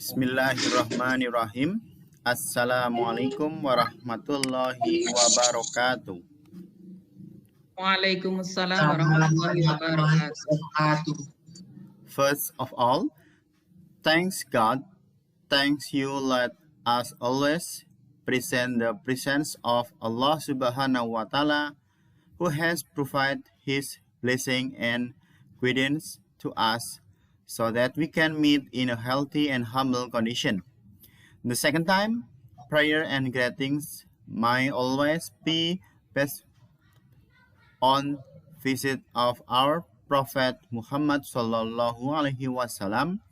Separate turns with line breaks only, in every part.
Bismillahirrahmanirrahim. Assalamualaikum warahmatullahi wabarakatuh.
Waalaikumsalam warahmatullahi wabarakatuh.
First of all, thanks God. Thanks you let us always present the presence of Allah Subhanahu wa Ta'ala, who has provided His blessing and guidance to us so that we can meet in a healthy and humble condition. The second time, prayer and greetings might always be based on visit of our Prophet Muhammad Sallallahu Alaihi Wasallam,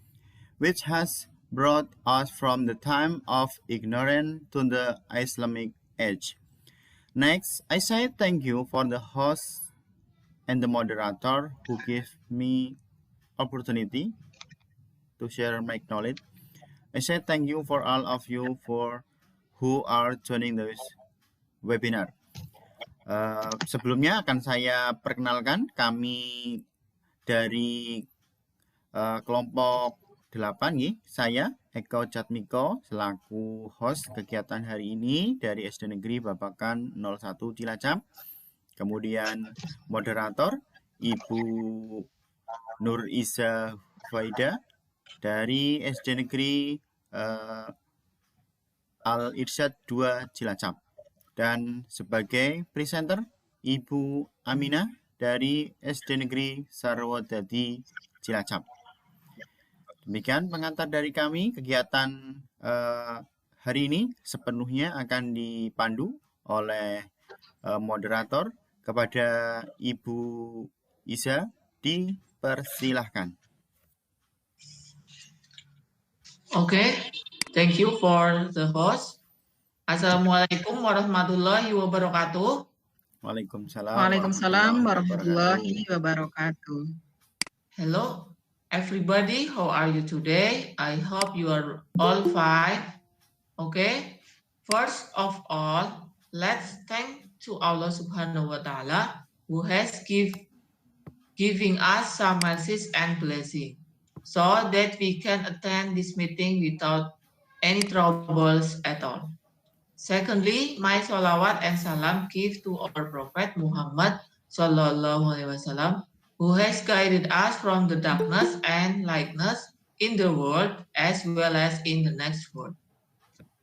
which has brought us from the time of ignorance to the Islamic age. Next, I say thank you for the host and the moderator who give me opportunity to share my knowledge. I say thank you for all of you for who are joining this webinar. Sebelumnya akan saya perkenalkan kami dari kelompok 8 nih. Saya Eko Jatmiko selaku host kegiatan hari ini dari SD Negeri Babakan 01 Cilacap. Kemudian moderator Ibu Nur Isa Faida dari SD Negeri Al-Irsyad 2 Cilacap. Dan sebagai presenter Ibu Aminah dari SD Negeri Sarwodadi Cilacap. Demikian pengantar dari kami. Kegiatan hari ini sepenuhnya akan dipandu oleh moderator. Kepada Ibu Isa dipersilahkan.
Okay, thank you for the host. Assalamualaikum warahmatullahi wabarakatuh.
Waalaikumsalam
warahmatullahi wabarakatuh. Hello, everybody. How are you today? I hope you are all fine. Okay. First of all, let's thank to Allah Subhanahu wa Ta'ala who has giving us some mercies and blessing so that we can attend this meeting without any troubles at all. Secondly, my salawat and salam give to our Prophet Muhammad Sallallahu Alaihi Wasallam, who has guided us from the darkness and lightness in the world as well as in the next world.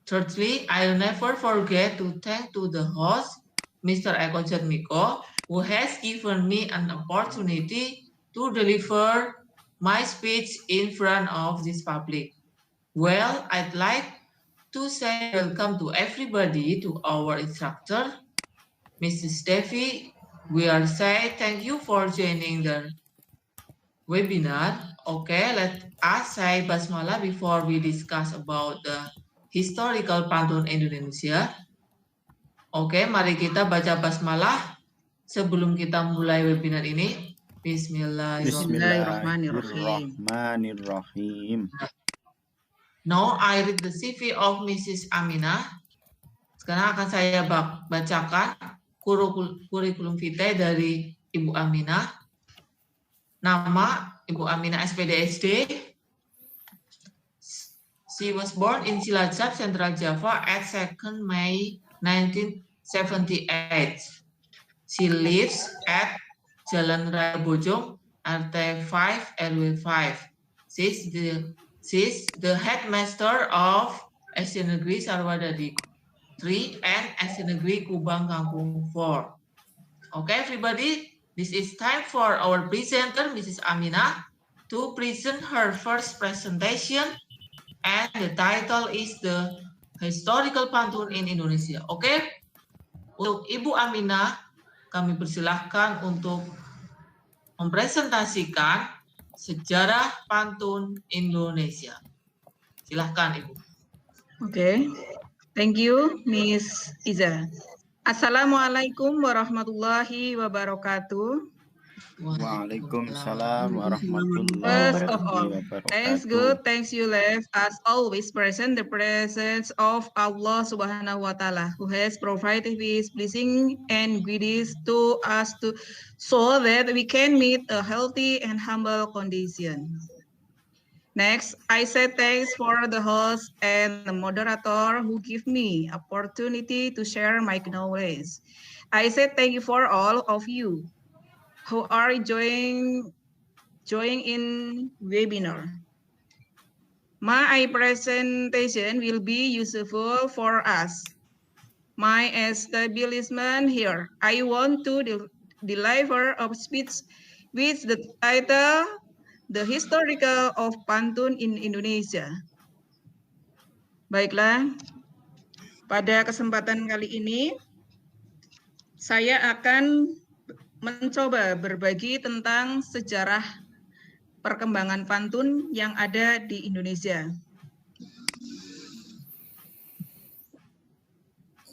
Thirdly, I'll never forget to thank to the host, Mr. Eko Jatmiko, who has given me an opportunity to deliver my speech in front of this public. Well, I'd like to say welcome to everybody, to our instructor, Mrs. Steffi. We are say thank you for joining the webinar. Okay, let us say basmalah before we discuss about the historical pantun Indonesia. Oke, mari kita baca basmalah sebelum kita mulai webinar ini.
Bismillahirrahmanirrahim.
Now I read the CV of Mrs. Aminah. Sekarang akan saya bacakan kurikulum vitae dari Ibu Aminah. Nama Ibu Aminah SPDSD. She was born in Cilacap, Central Java at 2nd May 1978. She lives at Jalan Raya Bojong, RT 5 RW 5. She's the headmaster of SD Negeri Sarwadadi 3 and SD Negeri Kubang Kampung 4. Okay, everybody, this is time for our presenter, Mrs. Aminah, to present her first presentation. And the title is the Historical Pantun in Indonesia. Oke, untuk Ibu Aminah, kami persilahkan untuk mempresentasikan sejarah pantun Indonesia. Silahkan, Ibu.
Oke, thank you, Miss Iza. Assalamualaikum warahmatullahi wabarakatuh.
Waalaikumsalam warahmatullahi
First of all,
wabarakatuh.
thanks good, thanks you left as always present the presence of Allah Subhanahu wa Ta'ala, who has provided His blessing and goodies to us so that we can meet a healthy and humble condition. Next, I say thanks for the host and the moderator who give me opportunity to share my knowledge. I say thank you for all of you who are joining in webinar. My presentation will be useful for us. My establishment here, I want to deliver a speech with the title The Historical of Pantun in Indonesia. Baiklah, pada kesempatan kali ini saya akan mencoba berbagi tentang sejarah perkembangan pantun yang ada di Indonesia.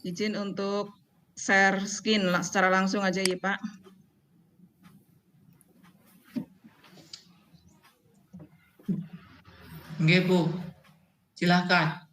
Izin untuk share screen secara langsung aja ya Pak.
Nggih, Bu. Silakan.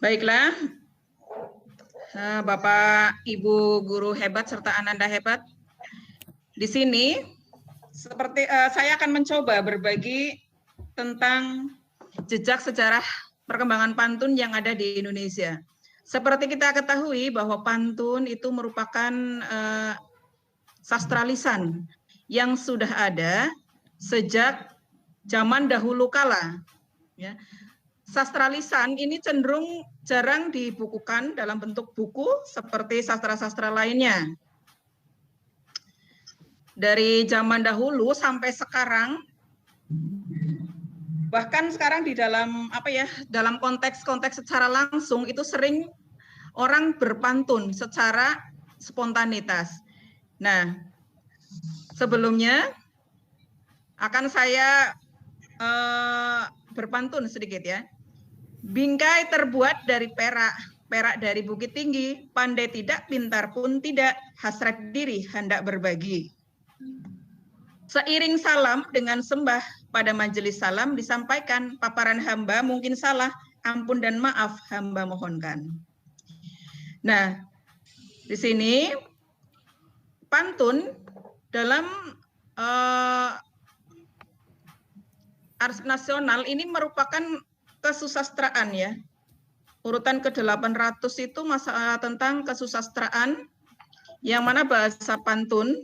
Baiklah, Bapak, Ibu guru hebat serta Ananda hebat. Di sini seperti saya akan mencoba berbagi tentang jejak sejarah perkembangan pantun yang ada di Indonesia. Seperti kita ketahui bahwa pantun itu merupakan sastra lisan yang sudah ada sejak zaman dahulu kala. Ya. Sastra lisan ini cenderung jarang dibukukan dalam bentuk buku seperti sastra-sastra lainnya. Dari zaman dahulu sampai sekarang, bahkan sekarang di dalam dalam konteks-konteks secara langsung itu sering orang berpantun secara spontanitas. Nah, sebelumnya akan saya berpantun sedikit ya. Bingkai terbuat dari perak, perak dari bukit tinggi, pandai tidak, pintar pun tidak, hasrat diri hendak berbagi. Seiring salam dengan sembah pada majelis salam disampaikan, paparan hamba mungkin salah, ampun dan maaf hamba mohonkan. Nah, di sini pantun dalam arsip nasional ini merupakan kesusastraan ya. Urutan ke-800 itu masalah tentang kesusastraan yang mana bahasa pantun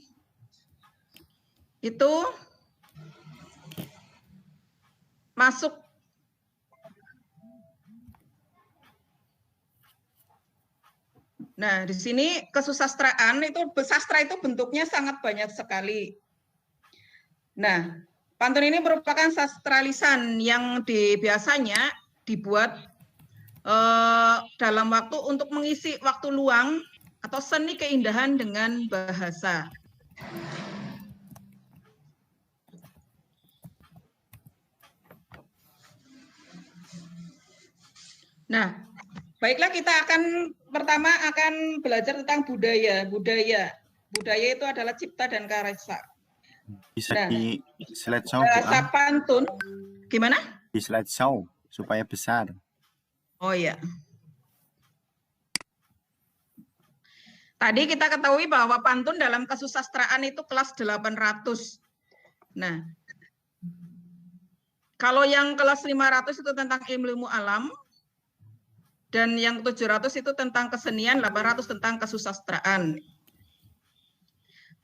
itu masuk Nah, di sini kesusastraan itu sastra itu bentuknya sangat banyak sekali. Nah, pantun ini merupakan sastra lisan yang biasanya dibuat dalam waktu untuk mengisi waktu luang atau seni keindahan dengan bahasa. Nah, baiklah kita pertama akan belajar tentang budaya. Budaya itu adalah cipta dan karya.
Bisa di slideshow,
bahasa pantun, gimana?
Di slideshow supaya besar.
Oh iya. Tadi kita ketahui bahwa pantun dalam kesusastraan itu kelas 800. Nah, kalau yang kelas 500 itu tentang ilmu alam, dan yang 700 itu tentang kesenian, 800 tentang kesusastraan.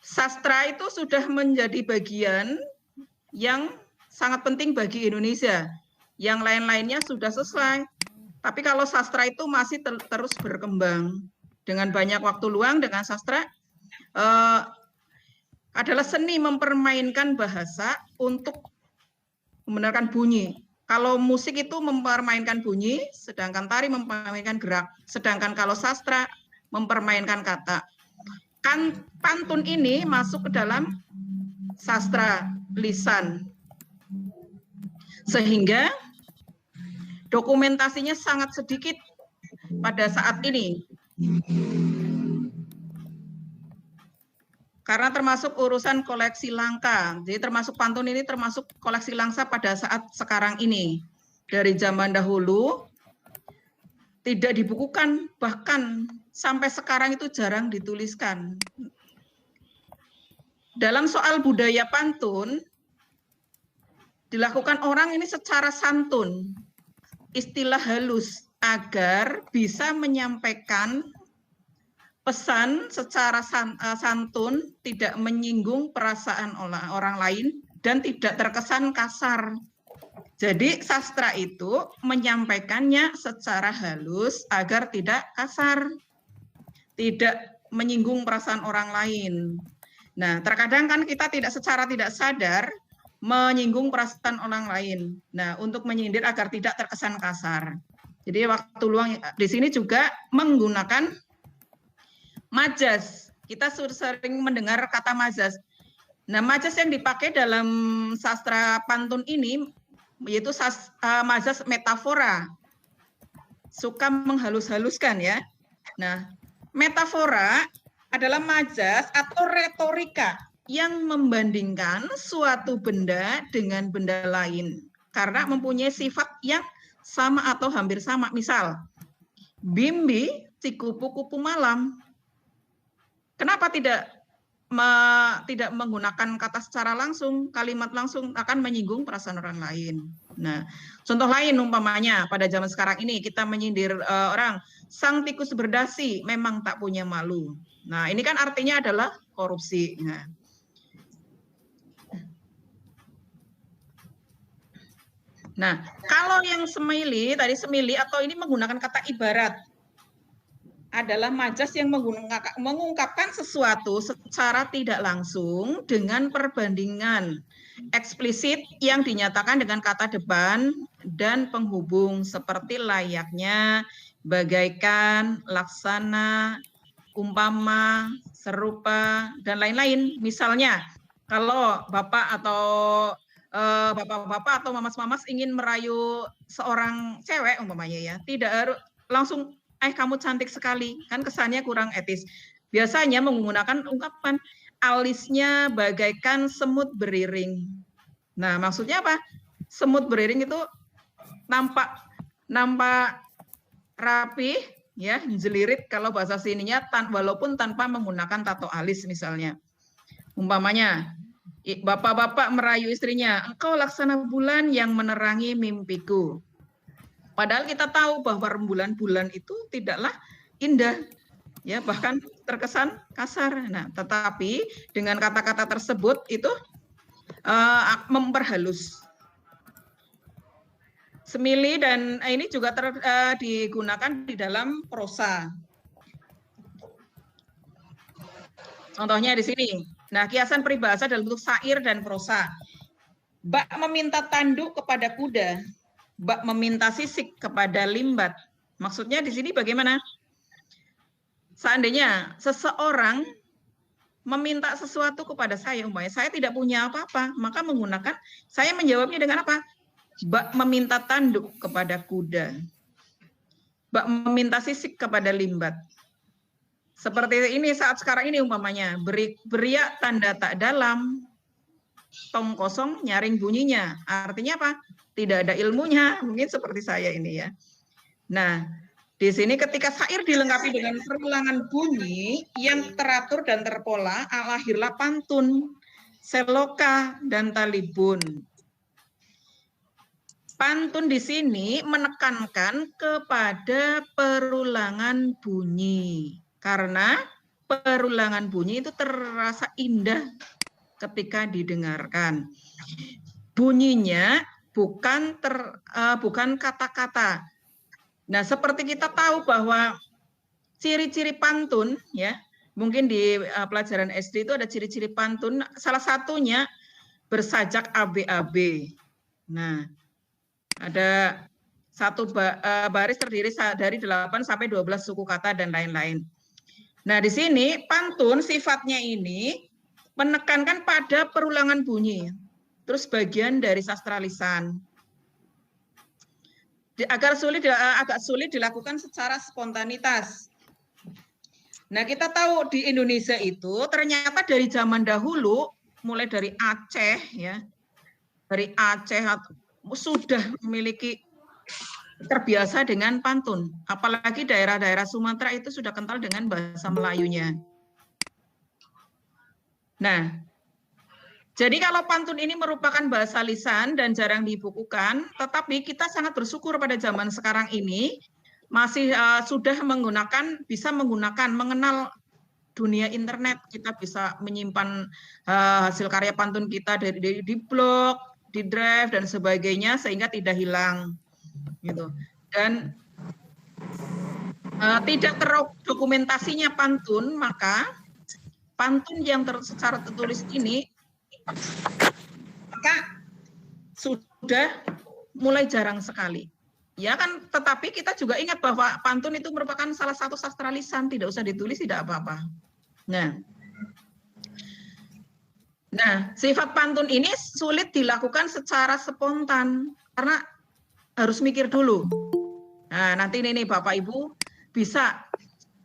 Sastra itu sudah menjadi bagian yang sangat penting bagi Indonesia. Yang lain-lainnya sudah selesai. Tapi kalau sastra itu masih terus berkembang. Dengan banyak waktu luang dengan sastra, adalah seni mempermainkan bahasa untuk membenarkan bunyi. Kalau musik itu mempermainkan bunyi, sedangkan tari mempermainkan gerak. Sedangkan kalau sastra mempermainkan kata. Kan pantun ini masuk ke dalam sastra lisan. Sehingga dokumentasinya sangat sedikit pada saat ini. Karena termasuk urusan koleksi langka. Jadi termasuk pantun ini termasuk koleksi langka pada saat sekarang ini. Dari zaman dahulu tidak dibukukan, bahkan sampai sekarang itu jarang dituliskan. Dalam soal budaya pantun, dilakukan orang ini secara santun, istilah halus, agar bisa menyampaikan pesan secara santun, tidak menyinggung perasaan orang lain, dan tidak terkesan kasar. Jadi sastra itu menyampaikannya secara halus agar tidak kasar, tidak menyinggung perasaan orang lain. Nah, terkadang kan kita secara tidak sadar menyinggung perasaan orang lain. Nah, untuk menyindir agar tidak terkesan kasar. Jadi waktu luang di sini juga menggunakan majas. Kita sering mendengar kata majas. Nah, majas yang dipakai dalam sastra pantun ini yaitu majas metafora. Suka menghalus-haluskan ya. Nah, metafora adalah majas atau retorika yang membandingkan suatu benda dengan benda lain karena mempunyai sifat yang sama atau hampir sama. Misal, Bimbi si kupu-kupu malam. Kenapa tidak menggunakan kata secara langsung, kalimat langsung akan menyinggung perasaan orang lain. Nah, contoh lain umpamanya pada zaman sekarang ini kita menyindir orang, sang tikus berdasi memang tak punya malu. Nah, ini kan artinya adalah korupsi. Nah, kalau yang semili atau ini menggunakan kata ibarat, adalah majas yang mengungkapkan sesuatu secara tidak langsung dengan perbandingan eksplisit yang dinyatakan dengan kata depan dan penghubung seperti layaknya, bagaikan, laksana, umpama, serupa, dan lain-lain. Misalnya, kalau bapak atau bapak-bapak atau mamas-mamas ingin merayu seorang cewek umpamanya ya, tidak harus langsung kamu cantik sekali, kan kesannya kurang etis. Biasanya menggunakan ungkapan alisnya bagaikan semut beriring. Nah, maksudnya apa? Semut beriring itu nampak rapi, ya, jelirit kalau bahasa sininya, walaupun tanpa menggunakan tato alis misalnya. Umpamanya, bapak-bapak merayu istrinya, engkau laksana bulan yang menerangi mimpiku. Padahal kita tahu bahwa rembulan-bulan itu tidaklah indah, ya bahkan terkesan kasar. Nah, tetapi dengan kata-kata tersebut itu memperhalus. Semili dan ini juga digunakan di dalam prosa. Contohnya di sini. Nah, kiasan peribahasa dalam bentuk syair dan prosa. Bak meminta tanduk kepada kuda. Bak meminta sisik kepada limbat. Maksudnya di sini bagaimana? Seandainya seseorang meminta sesuatu kepada saya, umpamanya saya tidak punya apa-apa, maka saya menjawabnya dengan apa? Bak meminta tanduk kepada kuda. Bak meminta sisik kepada limbat. Seperti ini saat sekarang ini umpamanya, beriak tanda tak dalam, tong kosong nyaring bunyinya. Artinya apa? Tidak ada ilmunya, mungkin seperti saya ini ya. Nah, di sini ketika syair dilengkapi dengan perulangan bunyi yang teratur dan terpola, lahirlah pantun, seloka, dan talibun. Pantun di sini menekankan kepada perulangan bunyi, karena perulangan bunyi itu terasa indah ketika didengarkan. Bunyinya bukan kata-kata. Nah, seperti kita tahu bahwa ciri-ciri pantun, ya, mungkin di pelajaran SD itu ada ciri-ciri pantun. Salah satunya bersajak AB-AB. Nah, Ada satu baris terdiri dari 8 sampai 12 suku kata dan lain-lain. Nah, di sini pantun sifatnya ini menekankan pada perulangan bunyi. Terus bagian dari sastra lisan. Agak sulit dilakukan secara spontanitas. Nah, kita tahu di Indonesia itu ternyata dari zaman dahulu, mulai dari Aceh ya, dari Aceh sudah memiliki terbiasa dengan pantun. Apalagi daerah-daerah Sumatera itu sudah kental dengan bahasa Melayunya. Nah, jadi kalau pantun ini merupakan bahasa lisan dan jarang dibukukan, tetapi kita sangat bersyukur pada zaman sekarang ini masih sudah mengenal dunia internet. Kita bisa menyimpan hasil karya pantun kita di blog, di drive dan sebagainya sehingga tidak hilang, gitu. Dan tidak terdokumentasinya pantun, maka pantun yang secara tertulis ini maka sudah mulai jarang sekali. Ya kan, tetapi kita juga ingat bahwa pantun itu merupakan salah satu sastra lisan, tidak usah ditulis, tidak apa-apa. Nah, sifat pantun ini sulit dilakukan secara spontan karena harus mikir dulu. Nah, nanti ini Bapak Ibu bisa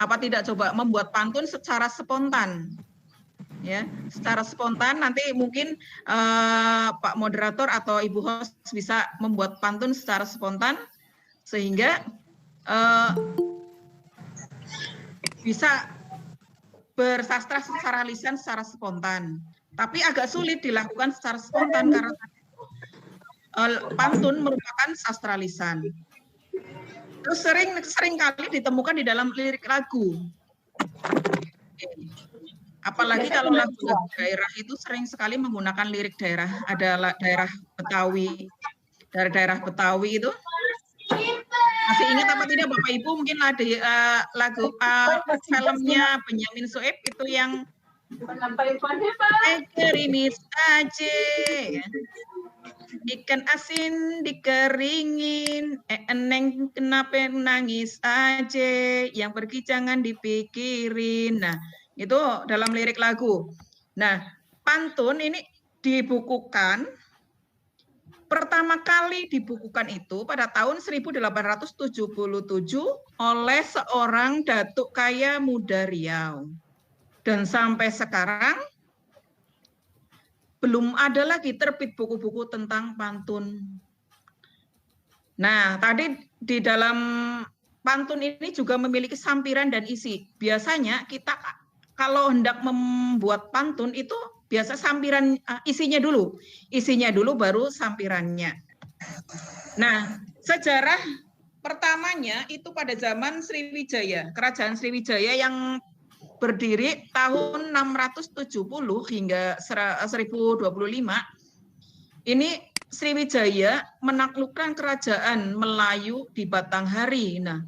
apa tidak coba membuat pantun secara spontan. Ya, secara spontan nanti mungkin Pak moderator atau Ibu host bisa membuat pantun secara spontan sehingga bisa bersastra secara lisan secara spontan. Tapi agak sulit dilakukan secara spontan karena pantun merupakan sastra lisan. Terus sering kali ditemukan di dalam lirik lagu. Apalagi kalau lagu-lagu daerah itu sering sekali menggunakan lirik daerah. Ada daerah Betawi, dari daerah Betawi itu. Masih ingat apa tidak Bapak Ibu? Mungkin ada lagu filmnya Benyamin Sueb itu yang gerimis aja, ikan asin dikeringin, eneng kenapa nangis aja, yang pergi jangan dipikirin. Nah, itu dalam lirik lagu. Nah, pantun ini dibukukan, pertama kali dibukukan itu pada tahun 1877 oleh seorang Datuk Kaya Muda Riau. Dan sampai sekarang belum ada lagi terbit buku-buku tentang pantun. Nah, tadi di dalam pantun ini juga memiliki sampiran dan isi. Biasanya kita kalau hendak membuat pantun itu biasa sampiran isinya dulu baru sampirannya. Nah, sejarah pertamanya itu pada zaman Sriwijaya, Kerajaan Sriwijaya yang berdiri tahun 670 hingga 1025. Ini Sriwijaya menaklukkan kerajaan Melayu di Batanghari. Nah,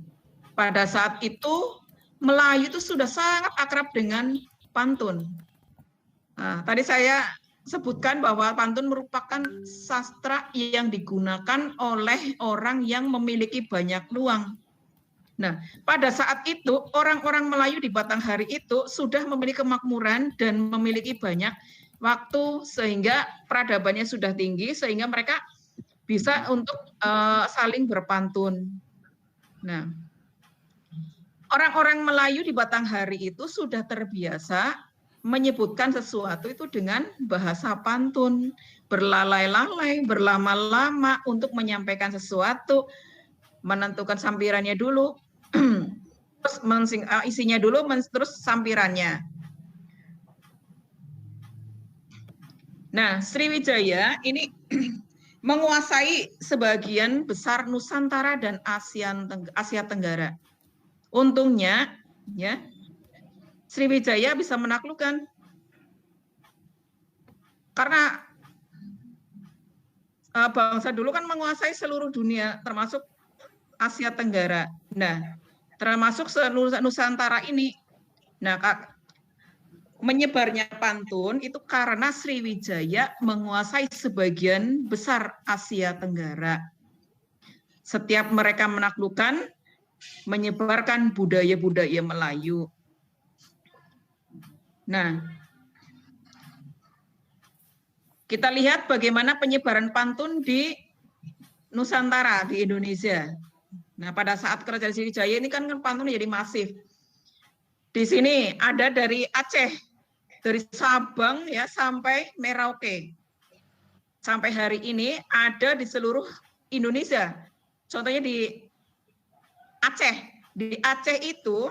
pada saat itu Melayu itu sudah sangat akrab dengan pantun. Nah, tadi saya sebutkan bahwa pantun merupakan sastra yang digunakan oleh orang yang memiliki banyak peluang. Nah, pada saat itu orang-orang Melayu di Batanghari itu sudah memiliki kemakmuran dan memiliki banyak waktu sehingga peradabannya sudah tinggi sehingga mereka bisa untuk saling berpantun. Nah, orang-orang Melayu di Batanghari itu sudah terbiasa menyebutkan sesuatu itu dengan bahasa pantun, berlalai-lalai, berlama-lama untuk menyampaikan sesuatu, menentukan sampirannya dulu, terus isinya dulu, terus sampirannya. Nah, Sriwijaya ini menguasai sebagian besar Nusantara dan Asia Tenggara. Untungnya, ya, Sriwijaya bisa menaklukkan karena bangsa dulu kan menguasai seluruh dunia, termasuk Asia Tenggara. Nah, termasuk Nusantara ini. Nah, menyebarnya pantun itu karena Sriwijaya menguasai sebagian besar Asia Tenggara. Setiap mereka menaklukkan, menyebarkan budaya-budaya Melayu. Nah, kita lihat bagaimana penyebaran pantun di Nusantara, di Indonesia. Nah, pada saat Kerajaan Sriwijaya ini kan pantun jadi masif. Di sini ada dari Aceh, dari Sabang ya sampai Merauke. Sampai hari ini ada di seluruh Indonesia. Contohnya di Aceh. Di Aceh itu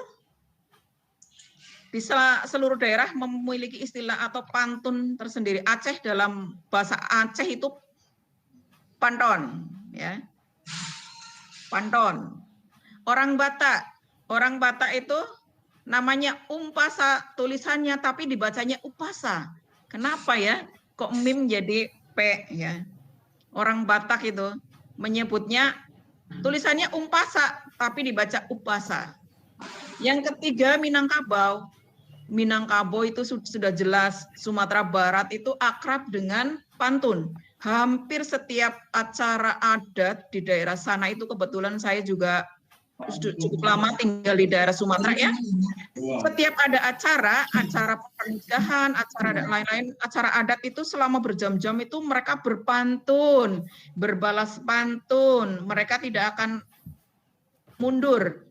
di seluruh daerah memiliki istilah atau pantun tersendiri. Aceh dalam bahasa Aceh itu panton, ya. Panton. Orang Batak itu namanya umpasa tulisannya tapi dibacanya upasa. Kenapa ya? Kok mim jadi p ya? Orang Batak itu menyebutnya tulisannya umpasa tapi dibaca upasa. Yang ketiga Minangkabau. Minangkabau itu sudah jelas, Sumatera Barat itu akrab dengan pantun. Hampir setiap acara adat di daerah sana itu kebetulan saya juga cukup lama tinggal di daerah Sumatera ya. Setiap ada acara pernikahan, acara lain-lain, acara adat itu selama berjam-jam itu mereka berpantun, berbalas pantun. Mereka tidak akan mundur,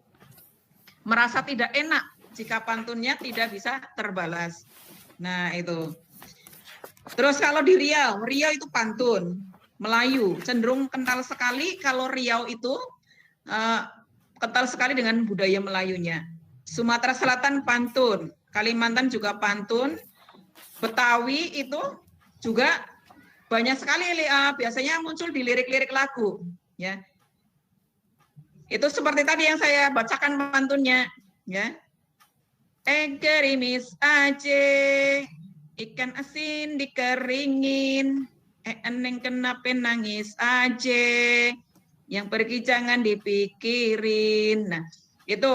merasa tidak enak jika pantunnya tidak bisa terbalas. Nah itu. Terus kalau di Riau itu pantun Melayu, cenderung kental sekali. Kalau Riau itu kental sekali dengan budaya Melayunya. Sumatera Selatan pantun, Kalimantan juga pantun, Betawi itu juga banyak sekali biasanya muncul di lirik-lirik lagu. Ya, itu seperti tadi yang saya bacakan pantunnya. Ya, gerimis Aceh, ikan asin dikeringin, eneng kenapa nangis Aceh, yang pergi jangan dipikirin. Nah, itu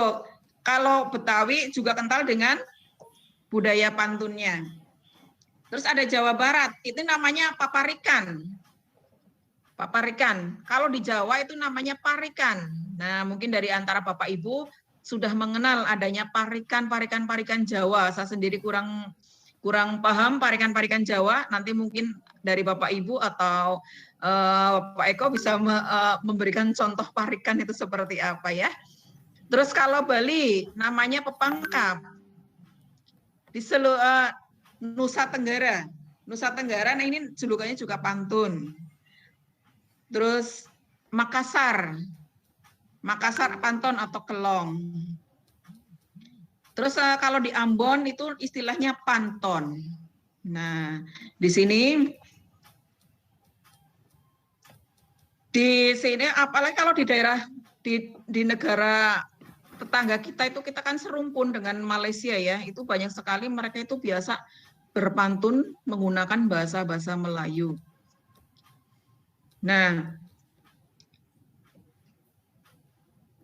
kalau Betawi juga kental dengan budaya pantunnya. Terus ada Jawa Barat, itu namanya paparikan. Paparikan. Kalau di Jawa itu namanya parikan. Nah, mungkin dari antara Bapak Ibu sudah mengenal adanya parikan Jawa. Saya sendiri kurang paham parikan Jawa. Nanti mungkin dari Bapak Ibu atau Pak Eko bisa memberikan contoh parikan itu seperti apa ya. Terus kalau Bali namanya pepangkap. Di seluruh Nusa Tenggara. Nusa Tenggara, nah ini julukannya juga pantun. Terus Makassar pantun atau kelong. Terus kalau di Ambon itu istilahnya panton. Nah, di sini apalagi kalau di daerah di negara tetangga kita itu kita kan serumpun dengan Malaysia ya, itu banyak sekali mereka itu biasa berpantun menggunakan bahasa-bahasa Melayu. Nah,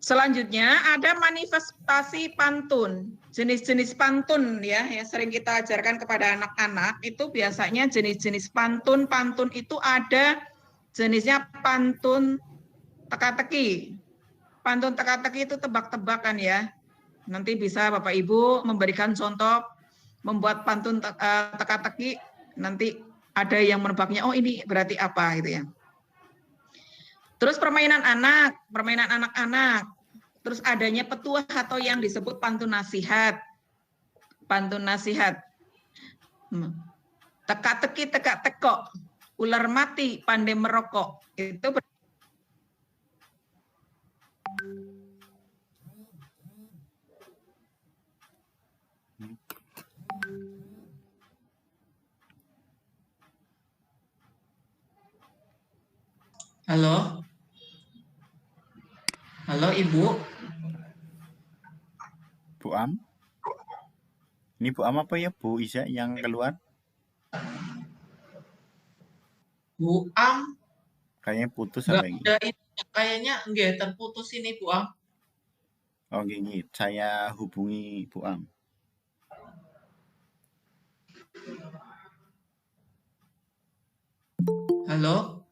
selanjutnya ada manifestasi pantun, jenis-jenis pantun ya, yang sering kita ajarkan kepada anak-anak itu biasanya jenis-jenis pantun itu ada jenisnya pantun teka-teki. Pantun teka-teki itu tebak-tebakan ya. Nanti bisa Bapak Ibu memberikan contoh membuat pantun teka-teki, nanti ada yang menebaknya, oh ini berarti apa gitu ya. Terus permainan anak-anak. Terus adanya petuah atau yang disebut pantun nasihat. Pantun nasihat. Teka-teki, teka-tekok. Ular mati, pandai merokok. Itu Halo? Halo Ibu?
Bu Am? Ini Bu Am apa ya Bu Isa yang keluar?
Bu Am?
Kayaknya putus apa ini?
Kayaknya enggak terputus ini Bu Am.
Oh gini, saya hubungi Bu Am.
Halo?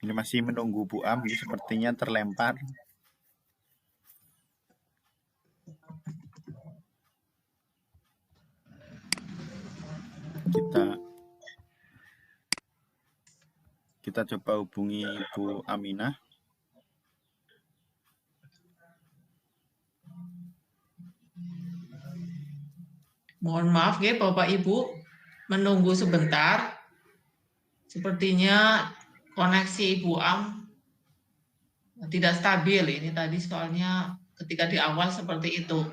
Ini masih menunggu Bu Am, ini sepertinya terlempar. Kita coba hubungi Bu Aminah.
Mohon maaf ya Bapak Ibu, menunggu sebentar. Sepertinya koneksi Ibu Am tidak stabil ini tadi, soalnya ketika di awal seperti itu.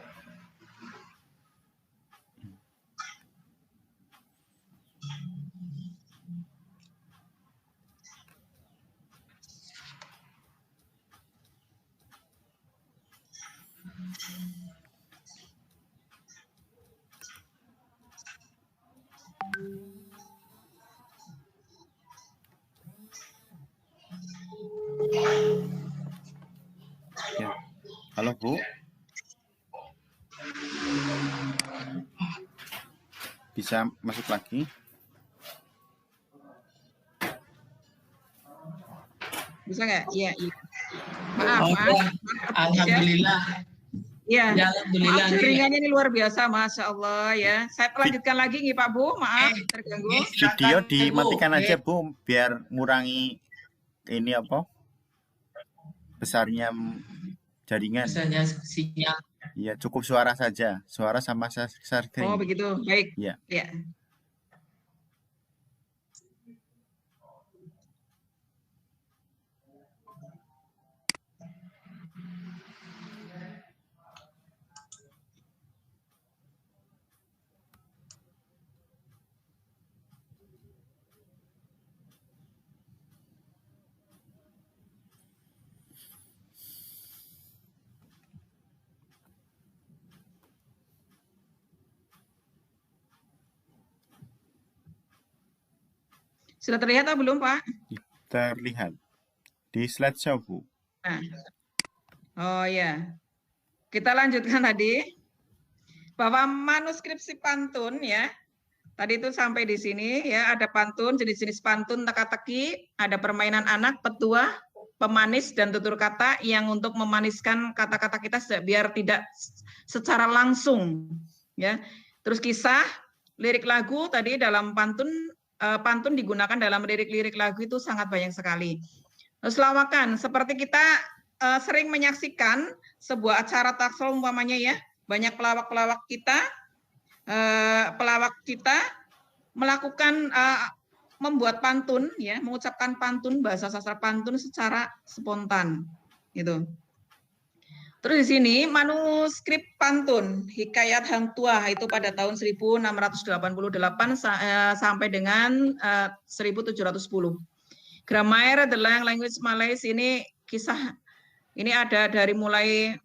Ya. Halo Bu. Bisa masuk lagi?
Bisa nggak? Iya, iya. Maaf.
Alhamdulillah.
Ya,
Ya, alhamdulillah.
Maaf, jaringannya ini luar biasa, Masya Allah ya. Saya lanjutkan lagi nih Pak Bu, maaf terganggu.
Video dimatikan aja Bu, biar ngurangi ini apa? Besarnya jaringan.
Besarnya sinyal.
Ya, cukup suara saja, suara sama share screen.
Oh begitu, baik.
Ya.
Ya. Sudah terlihat atau belum, Pak?
Terlihat di slideshow, Bu.
Nah. Oh ya. Kita lanjutkan tadi bahwa manuskripsi pantun ya. Tadi itu sampai di sini ya, ada pantun, jenis-jenis pantun, teka-teki, ada permainan anak, petua, pemanis dan tutur kata yang untuk memaniskan kata-kata kita biar tidak secara langsung ya. Terus kisah, lirik lagu tadi dalam pantun digunakan dalam lirik-lirik lagu itu sangat banyak sekali. Terus lawakan, seperti kita sering menyaksikan sebuah acara talk show umpamanya ya, banyak pelawak-pelawak kita melakukan membuat pantun ya, mengucapkan pantun, bahasa sastra pantun secara spontan gitu. Terus di sini manuskrip pantun Hikayat Hang Tuah itu pada tahun 1688 sampai dengan 1710. Gramair The Language Malays ini kisah ini ada dari mulai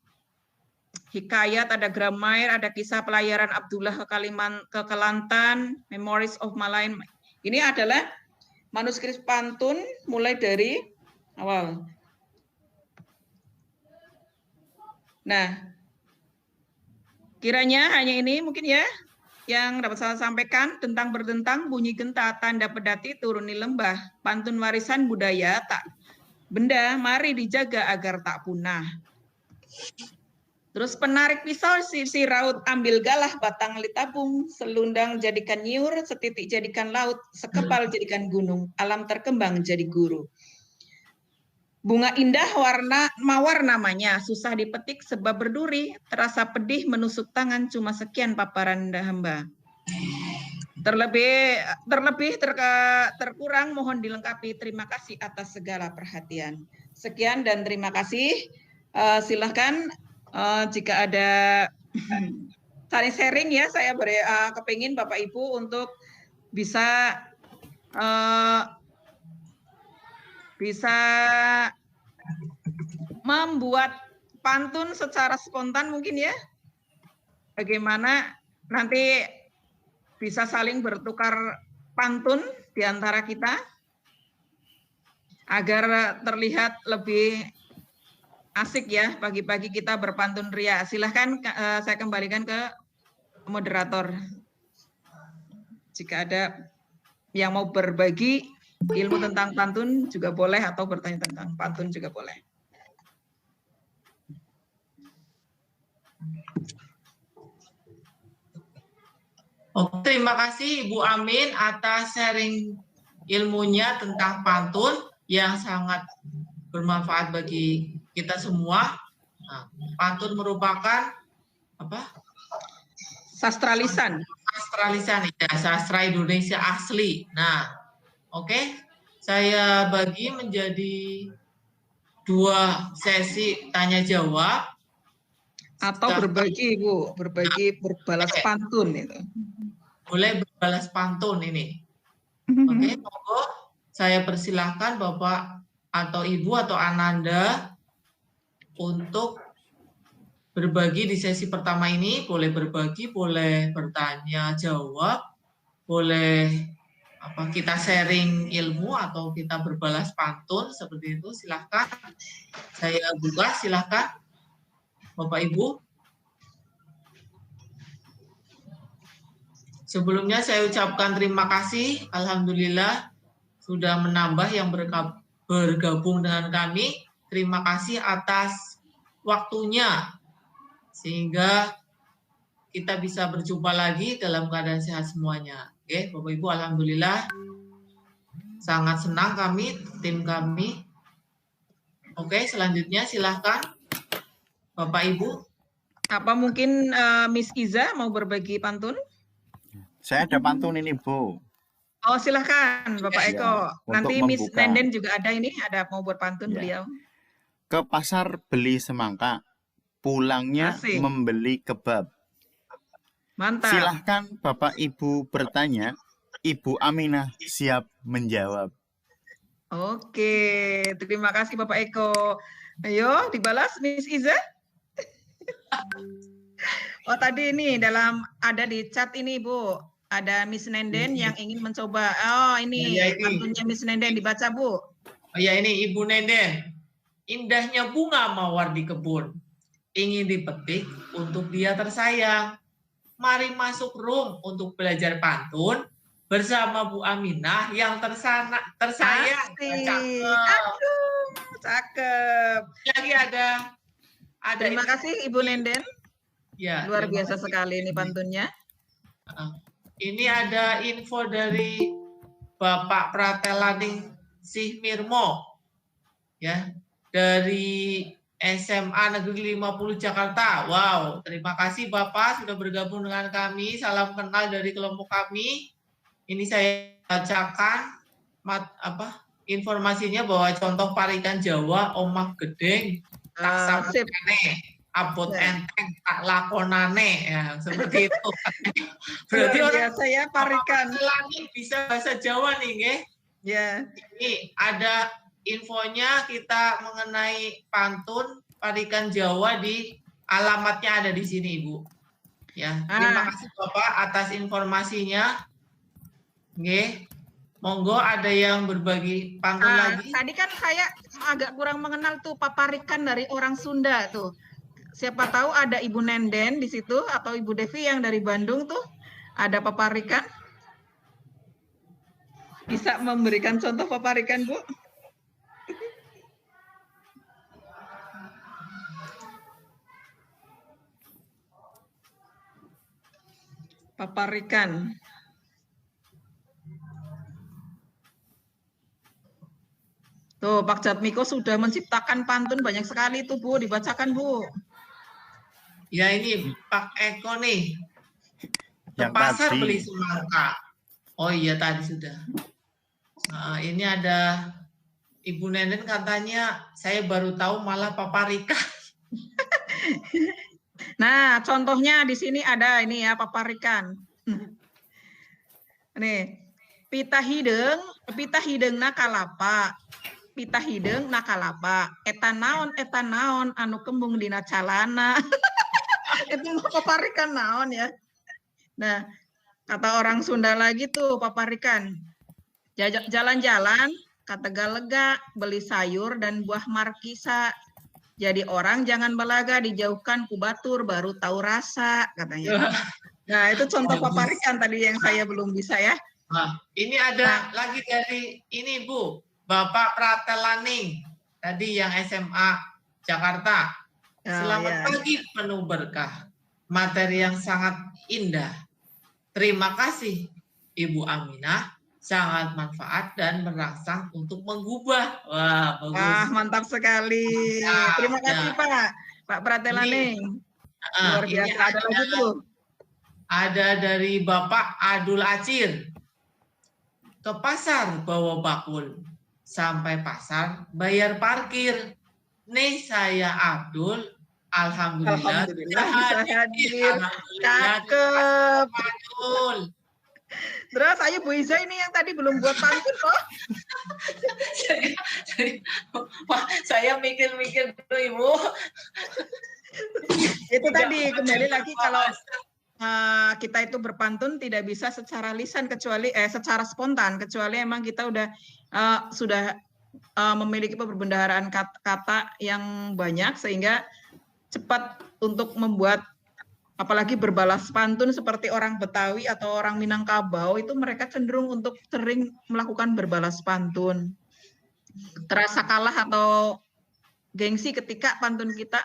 hikayat, ada gramair, ada kisah pelayaran Abdullah ke Kelantan, Memories of Malay. Ini adalah manuskrip pantun mulai dari awal. Nah, kiranya hanya ini mungkin ya yang dapat saya sampaikan tentang berdentang bunyi genta tanda pedati turuni lembah pantun warisan budaya tak benda mari dijaga agar tak punah. Terus penarik pisau si raut ambil galah batang litabung selundang jadikan nyiur setitik jadikan laut sekepal jadikan gunung alam terkembang jadi guru. Bunga indah mawar namanya, susah dipetik sebab berduri, terasa pedih menusuk tangan cuma sekian paparan hamba. Terkurang mohon dilengkapi, terima kasih atas segala perhatian. Sekian dan terima kasih. Silahkan jika ada saling sharing ya, saya kepingin Bapak Ibu untuk bisa membuat pantun secara spontan mungkin ya. Bagaimana nanti bisa saling bertukar pantun di antara kita agar terlihat lebih asik ya pagi-pagi kita berpantun ria. Silahkan saya kembalikan ke moderator. Jika ada yang mau berbagi ilmu tentang pantun juga boleh atau bertanya tentang pantun juga boleh.
Oke, terima kasih Ibu Amin atas sharing ilmunya tentang pantun yang sangat bermanfaat bagi kita semua. Nah, pantun merupakan apa?
Sastra lisan.
Sastra lisan, ya, sastra Indonesia asli. Nah, oke, saya bagi menjadi 2 sesi tanya jawab.
Atau berbagi, Bu, berbagi berbalas pantun itu.
Boleh berbalas pantun ini. Oke, monggo saya persilahkan Bapak atau Ibu atau Ananda untuk berbagi di sesi pertama ini. Boleh berbagi, boleh bertanya jawab, boleh kita sharing ilmu atau kita berbalas pantun seperti itu. Silahkan saya buka, silahkan Bapak Ibu. Sebelumnya saya ucapkan terima kasih, alhamdulillah sudah menambah yang bergabung dengan kami. Terima kasih atas waktunya sehingga kita bisa berjumpa lagi dalam keadaan sehat semuanya. Oke, Bapak Ibu, alhamdulillah sangat senang kami, tim kami. Oke, selanjutnya silahkan Bapak Ibu.
Apa mungkin Miss Iza mau berbagi pantun?
Saya ada pantun ini, Bu.
Oh, silahkan Bapak
Ya,
Eko. Nanti Miss
membuka.
Nenden juga ada ini, ada mau berpantun beliau.
Ke pasar beli semangka, pulangnya
Asik.
membeli kebab.
Mantap.
Silahkan Bapak Ibu bertanya, Ibu Aminah siap menjawab.
Oke, terima kasih Bapak Eko. Ayo dibalas Miss Iza. Oh tadi ini ada di chat ini Bu, ada Miss Nenden yang ingin mencoba. Oh ini pantunnya Miss Nenden dibaca Bu.
Oh ya ini Ibu Nenden. Indahnya bunga mawar di kebun, ingin dipetik untuk dia tersayang. Mari masuk room untuk belajar pantun bersama Bu Aminah yang tersayang.
Aduh, cakep.
Lagi ada
Terima kasih Ibu Nenden.
Ya,
luar biasa sekali ini pantunnya.
Ini ada info dari Bapak Pratelaning Sihmirmo, ya, dari SMA Negeri 50 Jakarta. Wow, terima kasih Bapak sudah bergabung dengan kami. Salam kenal dari kelompok kami. Ini saya bacakan informasinya bahwa contoh parikan Jawa omah gedeng tak samane abot enteng tak lakonane, ya seperti itu. Berarti orang
saya parikan
langit bisa bahasa Jawa nih, nggih.
Ya.
Ini ada infonya kita mengenai pantun parikan Jawa di alamatnya ada di sini, Ibu. Ya, terima kasih Bapak atas informasinya. Nggih. Monggo ada yang berbagi pantun lagi.
Tadi kan saya agak kurang mengenal tuh paparikan dari orang Sunda tuh. Siapa tahu ada Ibu Nenden di situ atau Ibu Devi yang dari Bandung tuh ada paparikan. Bisa memberikan contoh paparikan, Bu? Paparikan. Tuh, Pak Jatmiko sudah menciptakan pantun banyak sekali tuh, Bu. Dibacakan, Bu.
Ya, ini Pak Eko nih. Ke pasar beli semangka. Oh iya, tadi sudah. Nah, ini ada Ibu Nenden katanya, saya baru tahu malah paparika.
Nah, contohnya di sini ada ini ya, paparikan. Nih, pita hideng nakalapa. Pita hideng nakalapa. Eta naon anu kembung dina calana. Itu paparikan naon ya. Nah, kata orang Sunda lagi tuh paparikan. Jalan-jalan, kata galega, beli sayur dan buah markisa. Jadi orang jangan belaga, dijauhkan kubatur baru tahu rasa katanya. Nah, itu contoh paparikan tadi yang saya belum bisa ya.
Nah, ini ada lagi dari ini Bu, Bapak Pratelaning, tadi yang SMA Jakarta. Selamat pagi penuh berkah, materi yang sangat indah. Terima kasih Ibu Aminah, sangat manfaat dan merangsang untuk mengubah. Wah, bagus.
Wah, mantap sekali.
Mantap.
Terima kasih Pak Pratelaning. Luar biasa. Ada lagi tuh.
Ada dari Bapak Adul Acir. Ke pasar bawa bakul, sampai pasar bayar parkir. Nih saya Abdul, alhamdulillah
bisa hadir. Cakep.
Abdul.
Terus ayo Bu Iza ini yang tadi belum buat pantun loh.
saya mikir-mikir dulu Ibu.
Itu tadi kembali lagi kalau kita itu berpantun tidak bisa secara lisan kecuali secara spontan, kecuali emang kita sudah memiliki perbendaharaan kata yang banyak sehingga cepat untuk membuat, apalagi berbalas pantun seperti orang Betawi atau orang Minangkabau itu mereka cenderung untuk sering melakukan berbalas pantun. Terasa kalah atau gengsi ketika pantun kita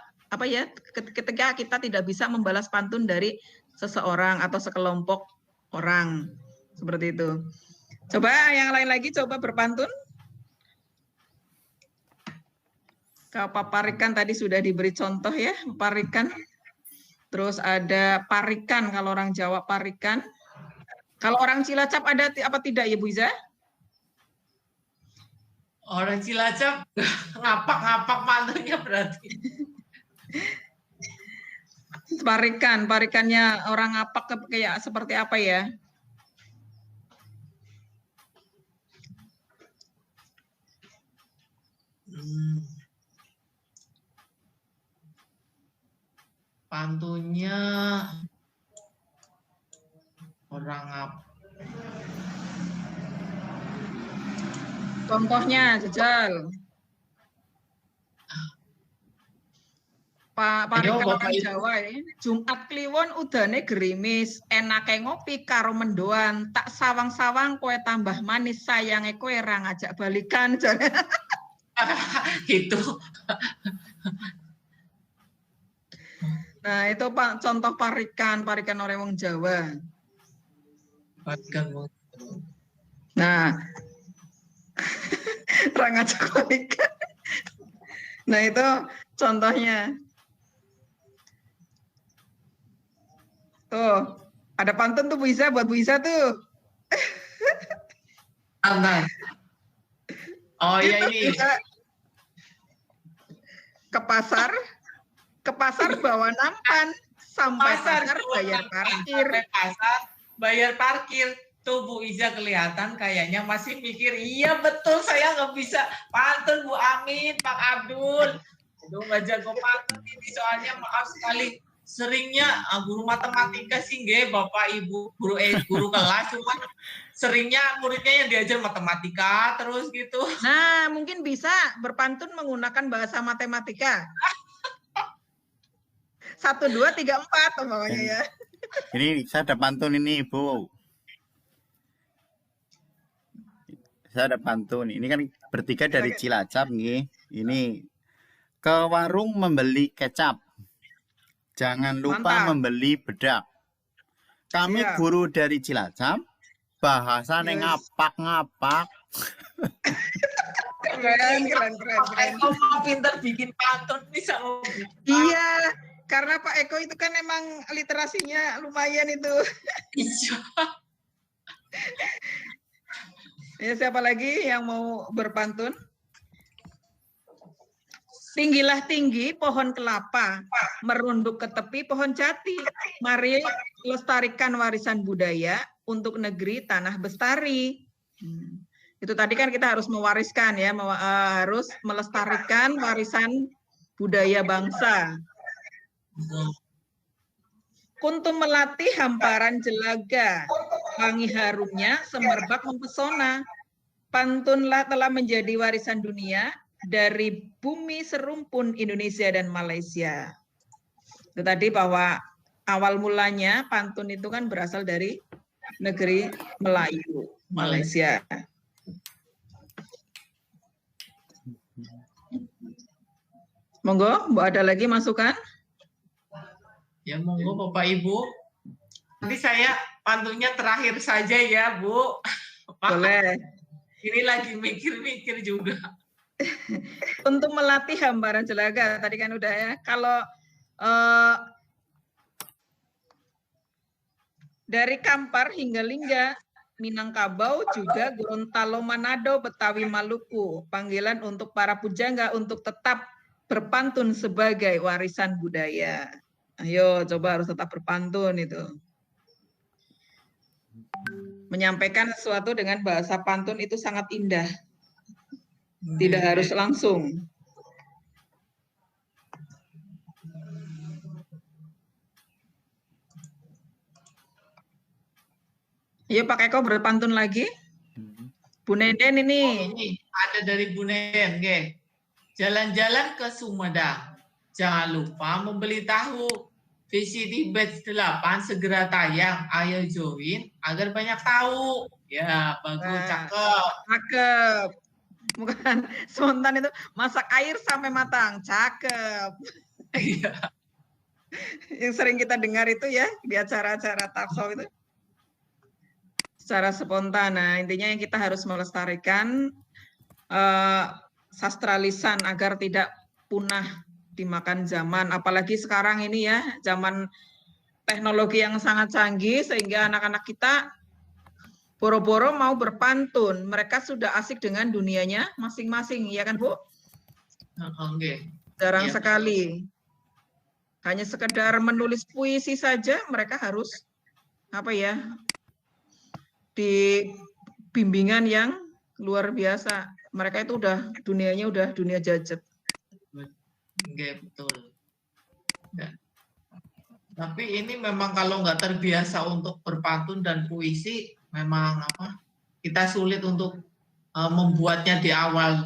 ketika kita tidak bisa membalas pantun dari seseorang atau sekelompok orang, seperti itu. Coba yang lain lagi, coba berpantun. Kalau Paparikan tadi sudah diberi contoh ya, Paparikan. Terus ada parikan, kalau orang Jawa parikan. Kalau orang Cilacap ada apa tidak ya Bu Iza?
Orang Cilacap ngapak-ngapak pantunnya berarti.
Parikannya orang ngapak kayak seperti apa ya?
Pantunnya orang apa?
Contohnya, Jajal. Parikan orang Jawa ya. Jumat Kliwon udane gerimis, enake ngopi karo mendoan, tak sawang-sawang kowe tambah manis, sayange kowe ra ngajak balikan.
Itu.
Nah, itu contoh parikan orang wong Jawa.
Parikan wong.
Nah, ra ngajak balikan. Nah, itu contohnya. Tuh, ada pantun tuh Bu Iza, buat Bu Iza tuh.
Oh iya ini.
Ke pasar bawa nampan, sampai pasar bayar parkir.
Bayar parkir. Tuh Bu Iza kelihatan kayaknya masih mikir, iya betul saya nggak bisa pantun Bu Amin, Pak Abdul. Aduh nggak jago pantun ini soalnya maaf sekali. Seringnya guru matematika sih nggih Bapak Ibu guru kelas, cuma seringnya muridnya yang diajar matematika terus gitu.
Nah, mungkin bisa berpantun menggunakan bahasa matematika. 1, 2, 3, 4 umpamanya ya.
Ini saya ada pantun ini Ibu. Saya ada pantun. Ini kan bertiga dari Cilacap nih. Ini ke warung membeli kecap. Jangan lupa membeli bedak. Kami guru dari Cilacap, bahasanya ngapak-ngapak.
Keren.
Eko mau pinter bikin pantun bisa.
Iya, karena Pak Eko itu kan emang literasinya lumayan itu.
Iya.
Ya, siapa lagi yang mau berpantun? Tinggilah tinggi pohon kelapa, merunduk ke tepi pohon jati. Mari lestarikan warisan budaya untuk negeri tanah bestari. Itu tadi kan kita harus mewariskan ya, harus melestarikan warisan budaya bangsa. Kuntum melati hamparan jelaga, wangi harumnya semerbak mempesona. Pantunlah telah menjadi warisan dunia dari bumi serumpun Indonesia dan Malaysia. Itu tadi bahwa awal mulanya pantun itu kan berasal dari negeri Melayu, Malaysia. Monggo, Mbak ada lagi masukan?
Ya monggo Bapak Ibu. Nanti saya pantunnya terakhir saja ya Bu.
Boleh.
Ini lagi mikir-mikir juga.
Untuk melatih hamparan jelaga, tadi kan udah ya. Kalau dari Kampar hingga Lingga, Minangkabau juga Gorontalo, Manado, Betawi, Maluku. Panggilan untuk para pujangga untuk tetap berpantun sebagai warisan budaya. Ayo, coba harus tetap berpantun itu. Menyampaikan sesuatu dengan bahasa pantun itu sangat indah. Tidak harus langsung. Iya Pak Eko berpantun lagi. Bu Nenden ini.
Ini ada dari Bu Nenden, okay. Jalan-jalan ke Sumedang. Jangan lupa membeli tahu. VCD batch 8 segera tayang. Ayo join agar banyak tahu. Ya, bagus,
Nah,
cakep.
Cakep. Bukan spontan itu, masak air sampai matang. Cakep.
Iya.
Yang sering kita dengar itu ya di acara-acara talk show itu. Secara spontan. Nah, intinya yang kita harus melestarikan sastra lisan agar tidak punah dimakan zaman. Apalagi sekarang ini ya, zaman teknologi yang sangat canggih sehingga anak-anak kita boro-boro mau berpantun. Mereka sudah asik dengan dunianya masing-masing, ya kan Bu?
Oke.
Jarang
Iya.
sekali. Hanya sekedar menulis puisi saja, mereka harus apa ya? Di bimbingan yang luar biasa. Mereka itu udah dunianya udah dunia gadget.
Oke, betul. Ya. Tapi ini memang kalau nggak terbiasa untuk berpantun dan puisi, memang apa? Kita sulit untuk membuatnya di awal.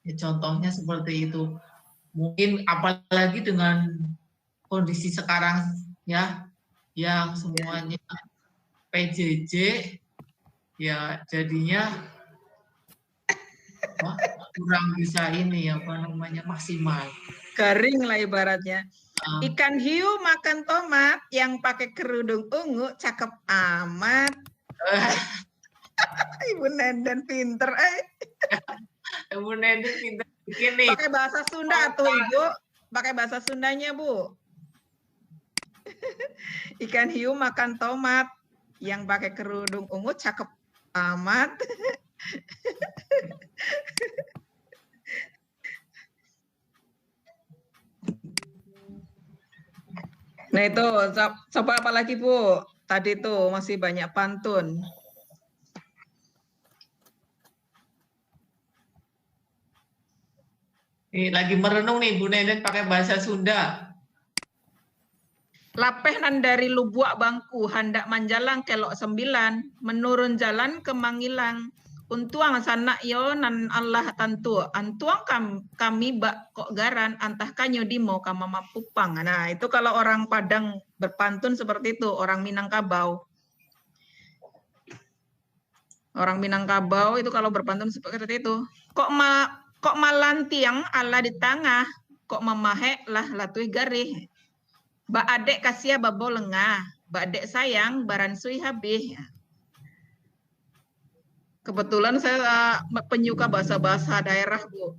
Ya, contohnya seperti itu. Mungkin apalagi dengan kondisi sekarang ya, yang semuanya PJJ, ya jadinya kurang bisa ini apa namanya maksimal.
Garing lah ibaratnya. Ikan hiu makan tomat yang pakai kerudung ungu cakep amat. Ibu Nenden pinter.
Ibu Nenden pinter bikin nih.
Pakai bahasa Sunda tuh Ibu. Pakai bahasa Sundanya Bu. Ikan hiu makan tomat yang pakai kerudung ungu cakep amat. Nah itu, coba apa lagi Bu? Tadi tuh masih banyak pantun.
Nih, lagi merenung nih Bu Nenden pakai bahasa Sunda.
Lapeh nan dari Lubuak bangku, hendak manjalang kelok 9, menurun jalan ke Mangilang. Untuang sanak yo nan Allah tantu, antuang kami bak kok garan, antah kanyo dimo kama mapupang. Nah itu kalau orang Padang berpantun seperti itu, orang Minangkabau. Orang Minangkabau itu kalau berpantun seperti itu. Kok malantiang Allah di tengah, kok memahek lah latui garih. Mbak adek kasia babo lengah, mbak adek sayang baransui habis. Kebetulan saya penyuka bahasa-bahasa daerah, Bu.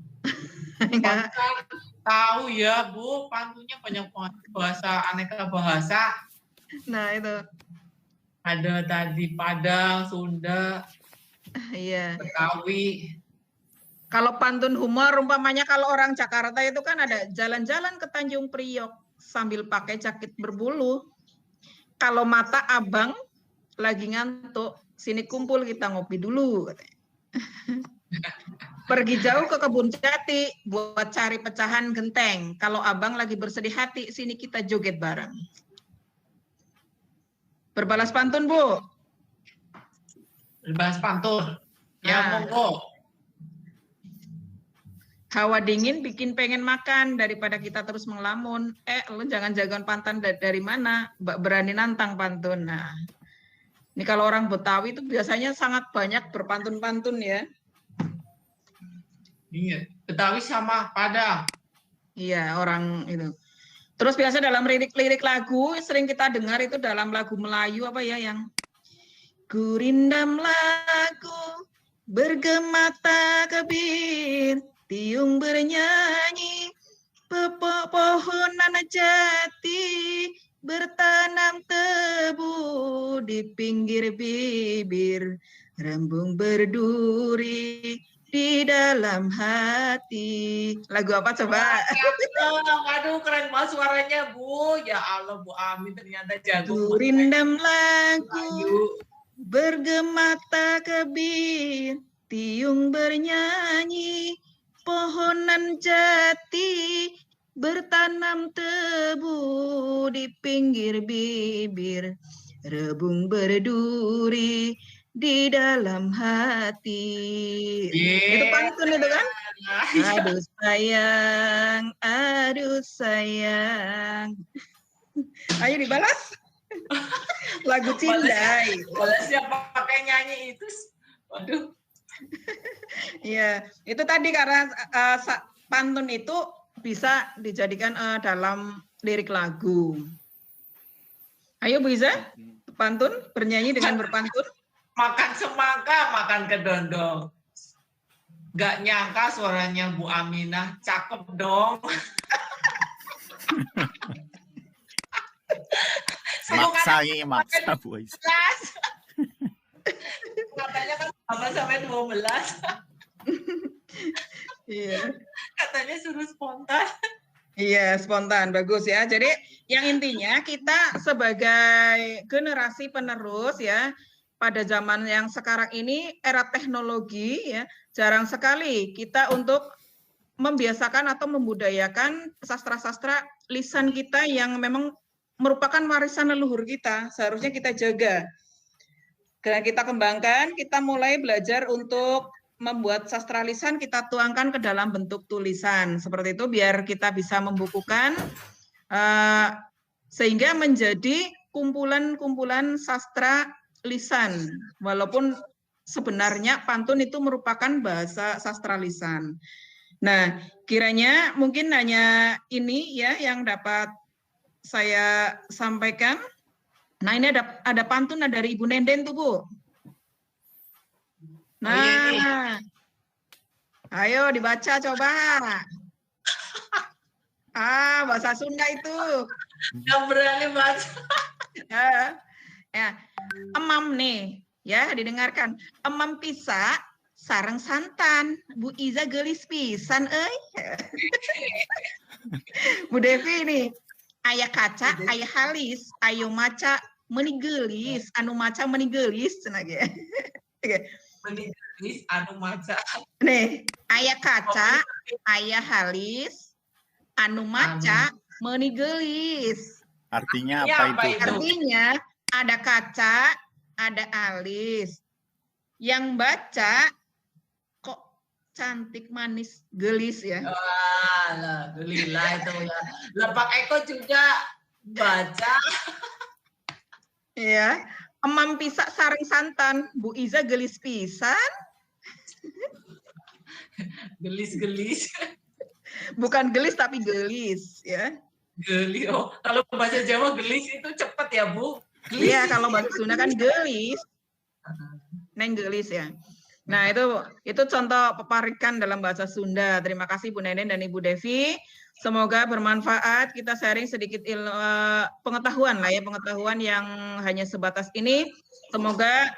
Tahu ya, Bu, pantunnya banyak bahasa aneka bahasa.
Nah, itu.
Ada tadi Padang, Sunda,
iya.
Betawi.
Kalau pantun humor, umpamanya kalau orang Jakarta itu kan ada jalan-jalan ke Tanjung Priok sambil pakai jaket berbulu. Kalau mata abang lagi ngantuk, sini kumpul kita ngopi dulu. Pergi jauh ke kebun jati buat cari pecahan genteng. Kalau abang lagi bersedih hati, sini kita joget bareng. Berbalas pantun, Bu.
Berbalas pantun. Ya, monggo.
Hawa dingin bikin pengen makan daripada kita terus mengelamun. Lu jangan jagoan pantun dari mana? Mbak berani nantang pantun. Nah, Ini kalau orang Betawi itu biasanya sangat banyak berpantun-pantun ya.
Iya, Betawi sama Padang.
Iya, orang itu. Terus biasa dalam lirik lagu sering kita dengar itu dalam lagu Melayu apa ya yang gurindam lagu bergemata kebir tiung bernyanyi pepohonan jati bertanam tebu di pinggir bibir rembung berduri di dalam hati. Lagu apa coba?
Aduh, keren banget suaranya, Bu. Ya Allah, Bu Ami ternyata jago.
Gurindam lagu bergemata kebir, tiung bernyanyi, pohonan jati bertanam tebu di pinggir bibir, rebung berduri di dalam hati. Itu pantun itu kan? Aduh sayang, aduh sayang. Ayo dibalas. Lagu Cindai.
Balasnya pakai nyanyi itu. Waduh.
Iya, itu tadi karena pantun itu bisa dijadikan dalam lirik lagu. Ayo Bu Iza, pantun, bernyanyi dengan berpantun.
Makan semangka, makan kedondong. Gak nyangka suaranya Bu Aminah, cakep dong.
Maksa Bu Iza.
Katanya kan 8 sampai 12.
Iya.
Katanya suruh spontan.
Iya, spontan. Bagus ya. Jadi yang intinya kita sebagai generasi penerus ya, pada zaman yang sekarang ini era teknologi ya, jarang sekali kita untuk membiasakan atau membudayakan sastra-sastra lisan kita yang memang merupakan warisan leluhur kita. Seharusnya kita jaga. Karena kita kembangkan, kita mulai belajar untuk membuat sastra lisan, kita tuangkan ke dalam bentuk tulisan. Seperti itu biar kita bisa membukukan, sehingga menjadi kumpulan-kumpulan sastra lisan. Walaupun sebenarnya pantun itu merupakan bahasa sastra lisan. Nah, kiranya mungkin hanya ini ya yang dapat saya sampaikan. Nah, ini ada pantun dari Ibu Nenden tuh, Bu. Nah, ayo dibaca coba. Bahasa Sunda itu.
Nggak berani baca.
Ya, emam nih, ya didengarkan. Emam pisa, sareng santan. Bu Iza gelis pisan, Bu Devi nih. Ayah kaca, ayah halis, ayo maca menigelis, anu maca menigelis, cenah.
Menigelis, anu maca.
Nih, ayah kaca, ayah halis, anu maca menigelis.
Artinya apa itu?
Artinya ada kaca, ada alis. Yang baca kok cantik, manis, gelis ya.
Alhamdulillah itu ya. Lepak Eko juga baca.
Ya, emam pisak sareng santan, Bu Iza gelis pisan.
Gelis-gelis.
Bukan gelis tapi gelis ya.
Gelis. Oh, kalau bahasa Jawa gelis itu cepat ya, Bu.
Iya, kalau bahasa Sunda kan gelis. Neng gelis ya. Nah, itu contoh peparikan dalam bahasa Sunda. Terima kasih Bu Nenen dan Ibu Devi. Semoga bermanfaat. Kita sharing sedikit pengetahuan lah ya, pengetahuan yang hanya sebatas ini. Semoga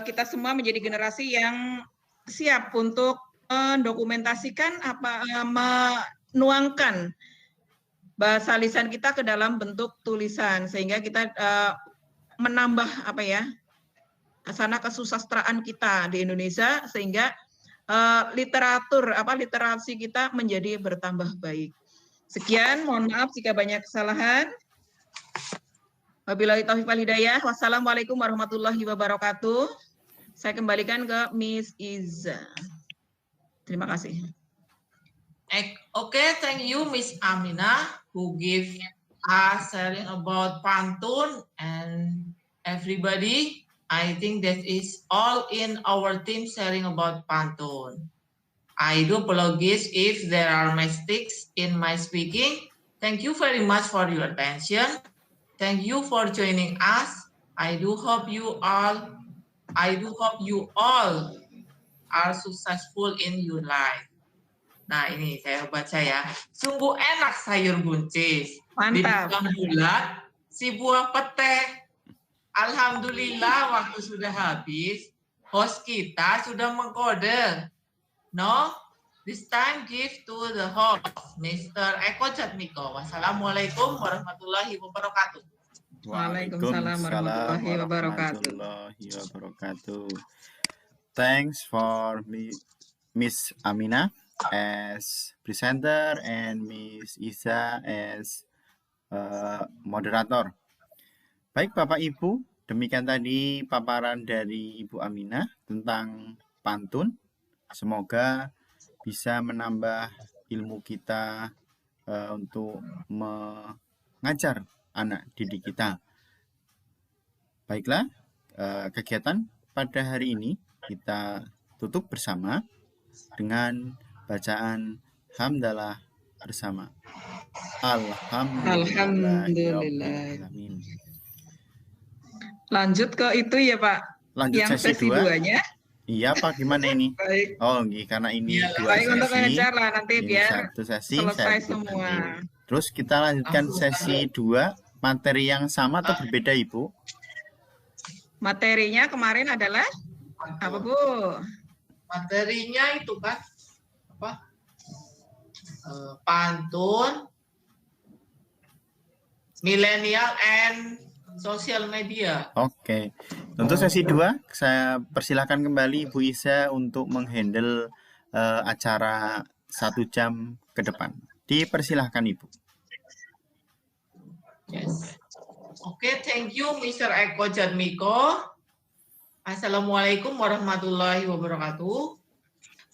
kita semua menjadi generasi yang siap untuk mendokumentasikan menuangkan bahasa lisan kita ke dalam bentuk tulisan sehingga kita menambah sana kesusastraan kita di Indonesia sehingga literasi kita menjadi bertambah baik. Sekian, mohon maaf jika banyak kesalahan. Wabillahi taufiq wal hidayah. Wassalamualaikum warahmatullahi wabarakatuh. Saya kembalikan ke Miss Iza. Terima kasih.
Okay, thank you Miss Aminah who give us sharing about pantun and everybody. I think that is all in our team sharing about pantun. I do apologize if there are mistakes in my speaking. Thank you very much for your attention. Thank you for joining us. I do hope you all are successful in your life. Nah, ini saya baca ya. Sungguh enak sayur buncis.
Mantap.
Dibilang bulat, si buah petai. Alhamdulillah waktu sudah habis. Host kita sudah mengkode. No, this time give to the host, Mr. Eko Jatmiko. Wassalamualaikum warahmatullahi wabarakatuh.
Waalaikumsalam warahmatullahi wabarakatuh.
warahmatullahi wabarakatuh. Thanks for Miss Amina as presenter and Miss Isa as moderator. Baik Bapak Ibu, demikian tadi paparan dari Ibu Aminah tentang pantun. Semoga bisa menambah ilmu kita untuk mengajar anak didik kita. Baiklah, kegiatan pada hari ini kita tutup bersama dengan bacaan hamdalah bersama. Alhamdulillahirrahmanirrahim.
Lanjut ke itu ya Pak.
Lanjut
yang sesi 2-nya.
Iya Pak, gimana ini?
Baik.
Oh, karena ini
Ya,
2
Baik
sesi.
untuk mengejar lah nanti
Ini
biar
1 sesi,
selesai
saya tutup
semua.
nanti. Terus kita lanjutkan sesi 2, materi yang sama atau berbeda Ibu?
Materinya kemarin adalah apa Bu?
Materinya itu kan apa? Pantun, millennial and social media.
Oke. Untuk sesi 2, saya persilahkan kembali Ibu Isa untuk menghandle acara 1 jam ke depan. Dipersilahkan Ibu.
Yes. Oke, thank you Mr. Eko Jatmiko. Assalamualaikum warahmatullahi wabarakatuh.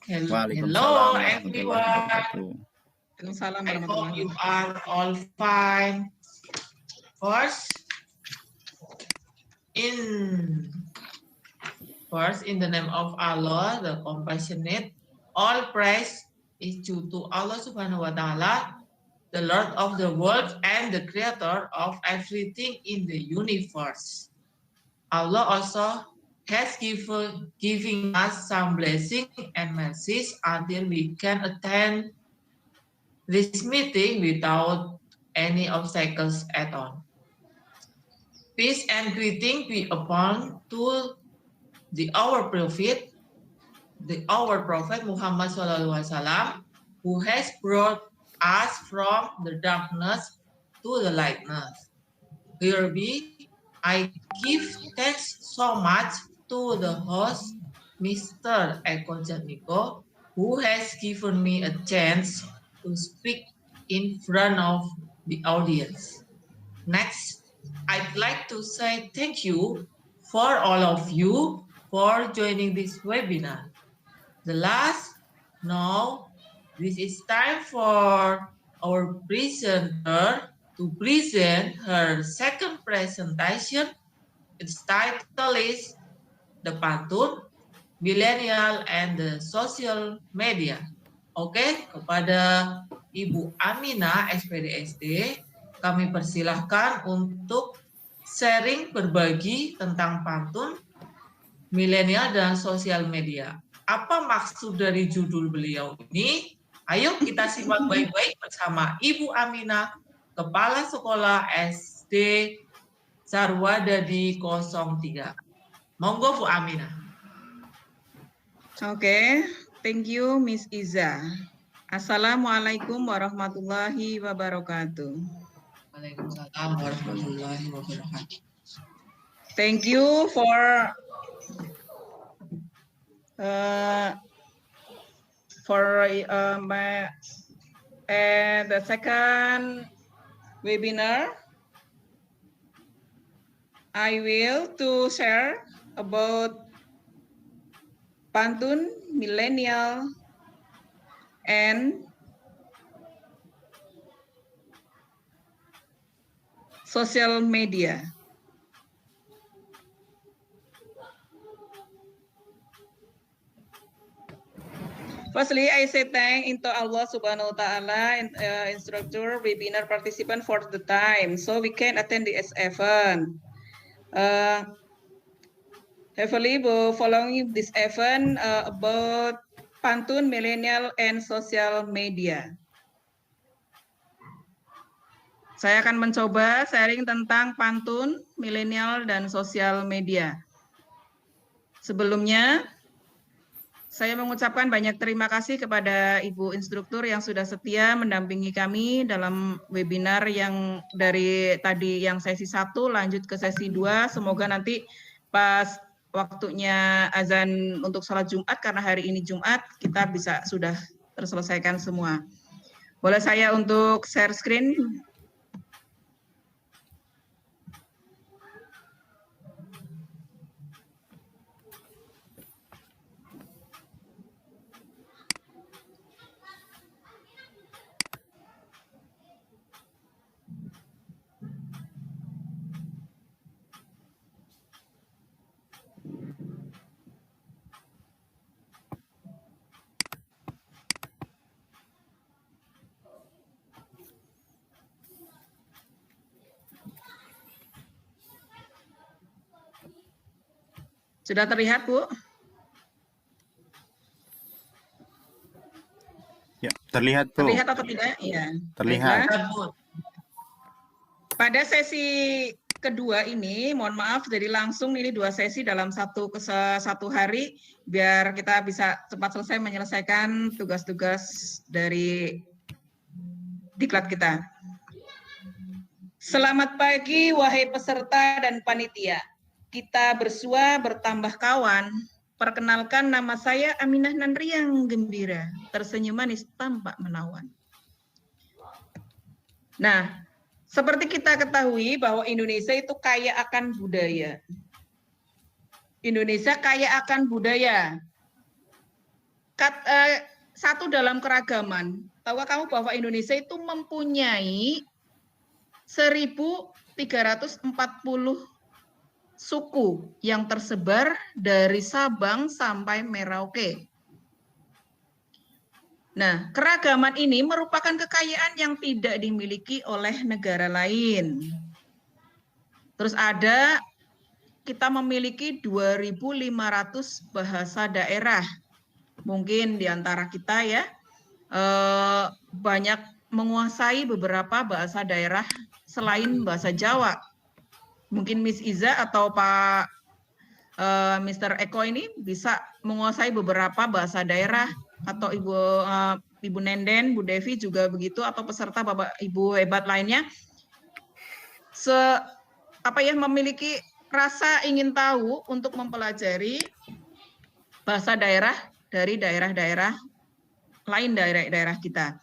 Hello
Waalaikumsalam warahmatullahi
everyone.
wabarakatuh.
Waalaikumsalam
I hope
warahmatullahi
you are all fine. First, in the name of Allah, the compassionate, all praise is due to Allah Subhanahu wa Ta'ala, the Lord of the world and the creator of everything in the universe. Allah also has giving us some blessing and mercies until we can attend this meeting without any obstacles at all. Peace and greeting be upon to our Prophet Muhammad SAW, who has brought us from the darkness to the lightness. Hereby, I give thanks so much to the host, Mr. Eko Jatmiko, who has given me a chance to speak in front of the audience. Next, I'd like to say thank you for all of you for joining this webinar. Now, this is time for our presenter to present her second presentation. Its title is The Pantun, Millennial and the Social Media. Oke, kepada Ibu Aminah SPDSD, kami persilahkan untuk sharing berbagi tentang pantun, milenial dan sosial media. Apa maksud dari judul beliau ini? Ayo kita simak baik-baik bersama Ibu Aminah, Kepala Sekolah SD Sarwadadi 03. Monggo Bu Aminah.
Oke, thank you Miss Iza. Assalamualaikum warahmatullahi wabarakatuh.
Waalaikumsalam warahmatullahi wabarakatuh.
Thank you for the second webinar. I will to share about pantun, millennial, and social media. Firstly, I say thank into Allah Subhanahu Wa Taala and instructor, webinar participant for the time, so we can attend this event. Hopefully, following this event about pantun millennial and social media. Saya akan mencoba sharing tentang pantun milenial dan sosial media. Sebelumnya, saya mengucapkan banyak terima kasih kepada Ibu Instruktur yang sudah setia mendampingi kami dalam webinar yang dari tadi yang sesi 1 lanjut ke sesi 2. Semoga nanti pas waktunya azan untuk sholat Jumat, karena hari ini Jumat, kita bisa sudah terselesaikan semua. Boleh saya untuk share screen? Sudah terlihat, Bu?
Ya, terlihat, Bu.
Terlihat atau tidak? Iya.
Terlihat.
Baiklah. Pada sesi kedua ini, mohon maaf, jadi langsung ini 2 sesi dalam satu hari, biar kita bisa cepat selesai menyelesaikan tugas-tugas dari diklat kita. Selamat pagi, wahai peserta dan panitia. Kita bersua bertambah kawan. Perkenalkan, nama saya Aminah Nanriang Gembira, tersenyum manis tampak menawan. Nah, seperti kita ketahui bahwa Indonesia itu kaya akan budaya. Indonesia kaya akan budaya. Satu dalam keragaman. Tahukah kamu bahwa Indonesia itu mempunyai 1.340 suku yang tersebar dari Sabang sampai Merauke. Nah, keragaman ini merupakan kekayaan yang tidak dimiliki oleh negara lain. Terus kita memiliki 2.500 bahasa daerah. Mungkin di antara kita ya, banyak menguasai beberapa bahasa daerah selain bahasa Jawa. Mungkin Miss Iza atau Pak Mr. Eko ini bisa menguasai beberapa bahasa daerah, atau Ibu Nenden, Bu Devi juga begitu, atau peserta Bapak Ibu hebat lainnya. Memiliki rasa ingin tahu untuk mempelajari bahasa daerah dari daerah-daerah lain, daerah-daerah kita.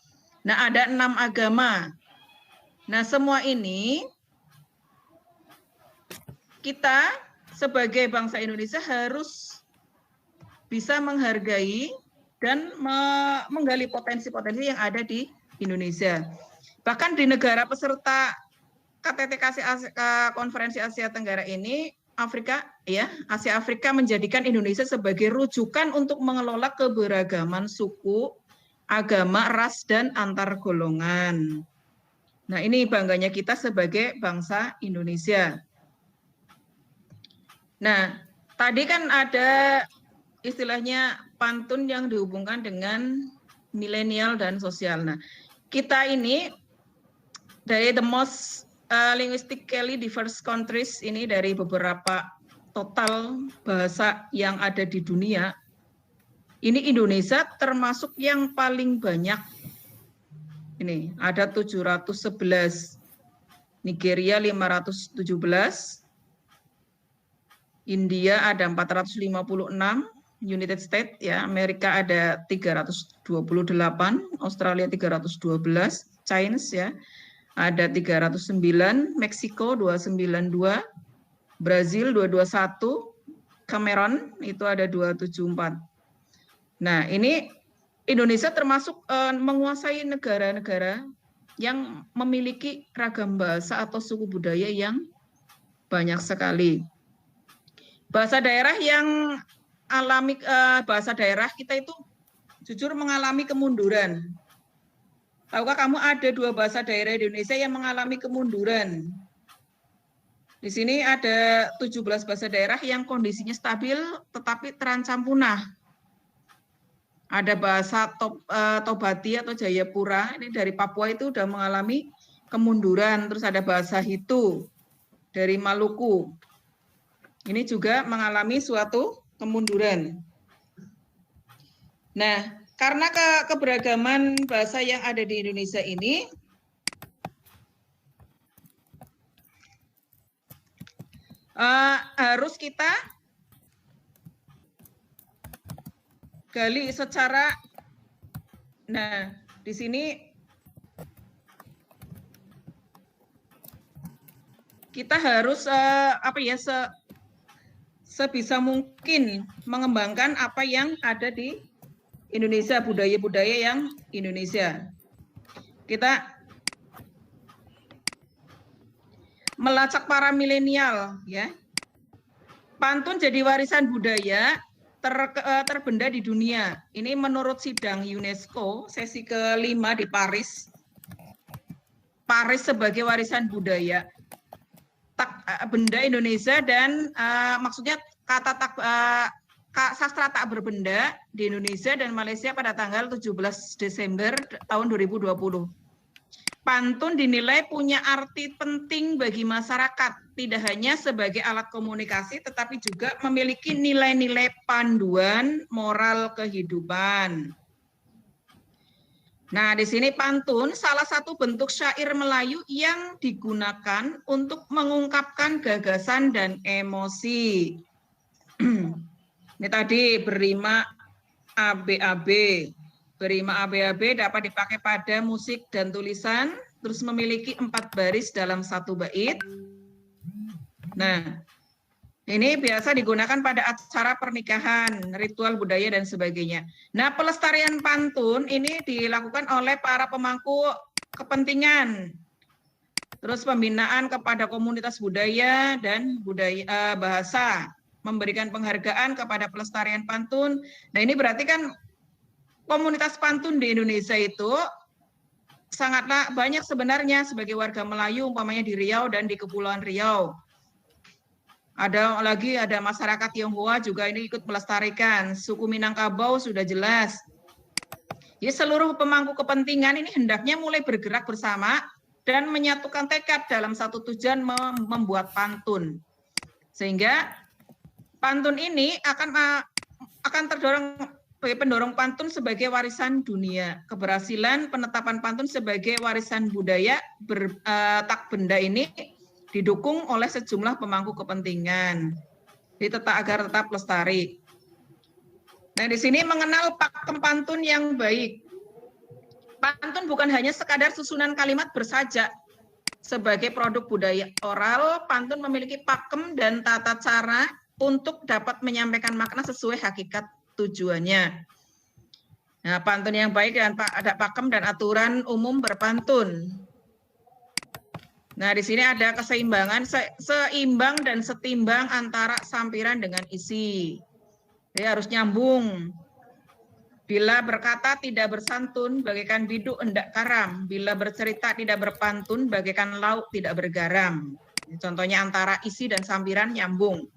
Nah, ada 6 agama. Nah, semua ini kita sebagai bangsa Indonesia harus bisa menghargai dan menggali potensi-potensi yang ada di Indonesia. Bahkan di negara peserta KTT Konferensi Asia Tenggara ini, Asia Afrika menjadikan Indonesia sebagai rujukan untuk mengelola keberagaman suku, agama, ras, dan antar golongan. Nah, ini bangganya kita sebagai bangsa Indonesia. Nah, tadi kan ada istilahnya pantun yang dihubungkan dengan milenial dan sosial. Nah, kita ini dari the most linguistically diverse countries ini, dari beberapa total bahasa yang ada di dunia, ini Indonesia termasuk yang paling banyak. Ini ada 711, Nigeria 517, India ada 456, United States ya, Amerika ada 328, Australia 312, China ya ada 309, Meksiko 292, Brazil 221, Cameron itu ada 274. Nah, ini Indonesia termasuk menguasai negara-negara yang memiliki ragam bahasa atau suku budaya yang banyak sekali. Bahasa daerah yang alami, bahasa daerah kita itu jujur mengalami kemunduran. Tahukah kamu ada 2 bahasa daerah Indonesia yang mengalami kemunduran? Di sini ada 17 bahasa daerah yang kondisinya stabil tetapi terancam punah. Ada bahasa Tobati atau Jayapura, ini dari Papua itu sudah mengalami kemunduran. Terus ada bahasa Hitu dari Maluku. Ini juga mengalami suatu kemunduran. Nah, karena keberagaman bahasa yang ada di Indonesia ini, harus kita gali secara, nah di sini kita harus sebisa mungkin mengembangkan apa yang ada di Indonesia, budaya-budaya yang Indonesia. Kita melacak para milenial, ya. Pantun jadi warisan budaya terbenda di dunia. Ini menurut sidang UNESCO sesi ke-5 di Paris. Paris sebagai warisan budaya. Benda Indonesia dan maksudnya sastra tak berbenda di Indonesia dan Malaysia pada tanggal 17 Desember tahun 2020. Pantun dinilai punya arti penting bagi masyarakat, tidak hanya sebagai alat komunikasi, tetapi juga memiliki nilai-nilai panduan moral kehidupan. Nah, di sini pantun salah satu bentuk syair Melayu yang digunakan untuk mengungkapkan gagasan dan emosi. Ini tadi berima ABAB. Berima ABAB dapat dipakai pada musik dan tulisan, terus memiliki 4 baris dalam 1 bait. Nah, ini biasa digunakan pada acara pernikahan, ritual budaya, dan sebagainya. Nah, pelestarian pantun ini dilakukan oleh para pemangku kepentingan. Terus pembinaan kepada komunitas budaya dan budaya bahasa, memberikan penghargaan kepada pelestarian pantun. Nah, ini berarti kan komunitas pantun di Indonesia itu sangatlah banyak sebenarnya sebagai warga Melayu, umpamanya di Riau dan di Kepulauan Riau. Ada masyarakat Tionghoa juga ini ikut melestarikan. Suku Minangkabau sudah jelas. Ya, seluruh pemangku kepentingan ini hendaknya mulai bergerak bersama dan menyatukan tekad dalam satu tujuan membuat pantun. Sehingga pantun ini akan terdorong pendorong pantun sebagai warisan dunia. Keberhasilan penetapan pantun sebagai warisan budaya tak benda ini didukung oleh sejumlah pemangku kepentingan. Agar tetap lestari. Nah, di sini mengenal pakem pantun yang baik. Pantun bukan hanya sekadar susunan kalimat bersajak. Sebagai produk budaya oral, pantun memiliki pakem dan tata cara untuk dapat menyampaikan makna sesuai hakikat tujuannya. Nah, pantun yang baik dan ada pakem dan aturan umum berpantun. Nah, di sini ada keseimbangan, seimbang dan setimbang antara sampiran dengan isi. Jadi harus nyambung. Bila berkata tidak bersantun, bagaikan biduk hendak karam. Bila bercerita tidak berpantun, bagaikan lauk tidak bergaram. Contohnya antara isi dan sampiran nyambung.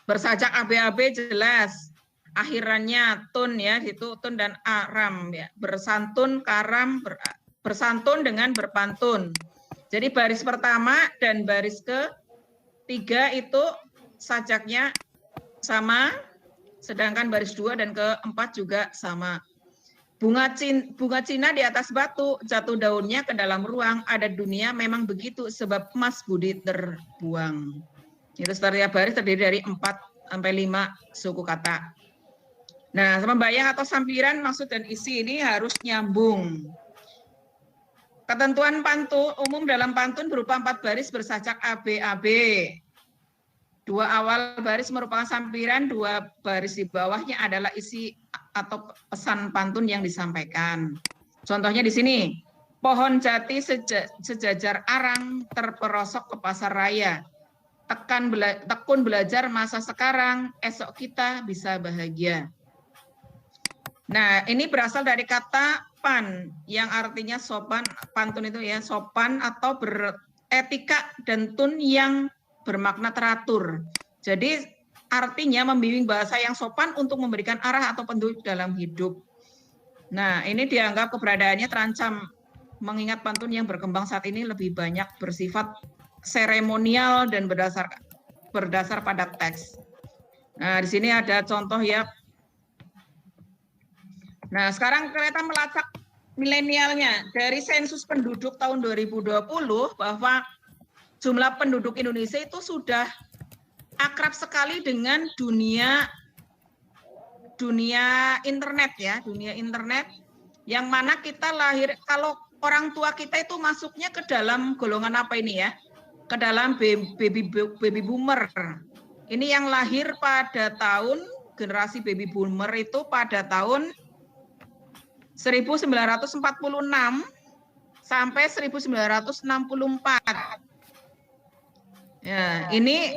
Bersajak ABAB jelas. Akhirannya tun, ya, itu tun dan aram, ya. Bersantun, karam, bersantun dengan berpantun. Jadi baris pertama dan baris ketiga itu sajaknya sama, sedangkan baris 2 dan keempat juga sama. Bunga Cina di atas batu, jatuh daunnya ke dalam ruang, ada dunia memang begitu sebab emas budi terbuang. Itu setiap baris terdiri dari 4 sampai 5 suku kata. Nah, membayang atau sampiran maksud dan isi ini harus nyambung. Ketentuan pantun umum dalam pantun berupa 4 baris bersajak ABAB. 2 awal baris merupakan sampiran, 2 baris di bawahnya adalah isi atau pesan pantun yang disampaikan. Contohnya di sini, pohon jati sejajar arang terperosok ke pasar raya. Tekun belajar masa sekarang, esok kita bisa bahagia. Nah, ini berasal dari kata pan yang artinya sopan, pantun itu ya, sopan atau beretika dan tun yang bermakna teratur. Jadi artinya membimbing bahasa yang sopan untuk memberikan arah atau petunjuk dalam hidup. Nah, ini dianggap keberadaannya terancam mengingat pantun yang berkembang saat ini lebih banyak bersifat seremonial dan berdasar pada teks. Nah, di sini ada contoh ya. Nah, sekarang kita melacak milenialnya. Dari sensus penduduk tahun 2020 bahwa jumlah penduduk Indonesia itu sudah akrab sekali dengan dunia internet ya, dunia internet yang mana kita lahir, kalau orang tua kita itu masuknya ke dalam golongan apa ini ya? Ke dalam baby boomer. Ini yang lahir pada tahun, generasi baby boomer itu pada tahun 1946 sampai 1964. Ya, ini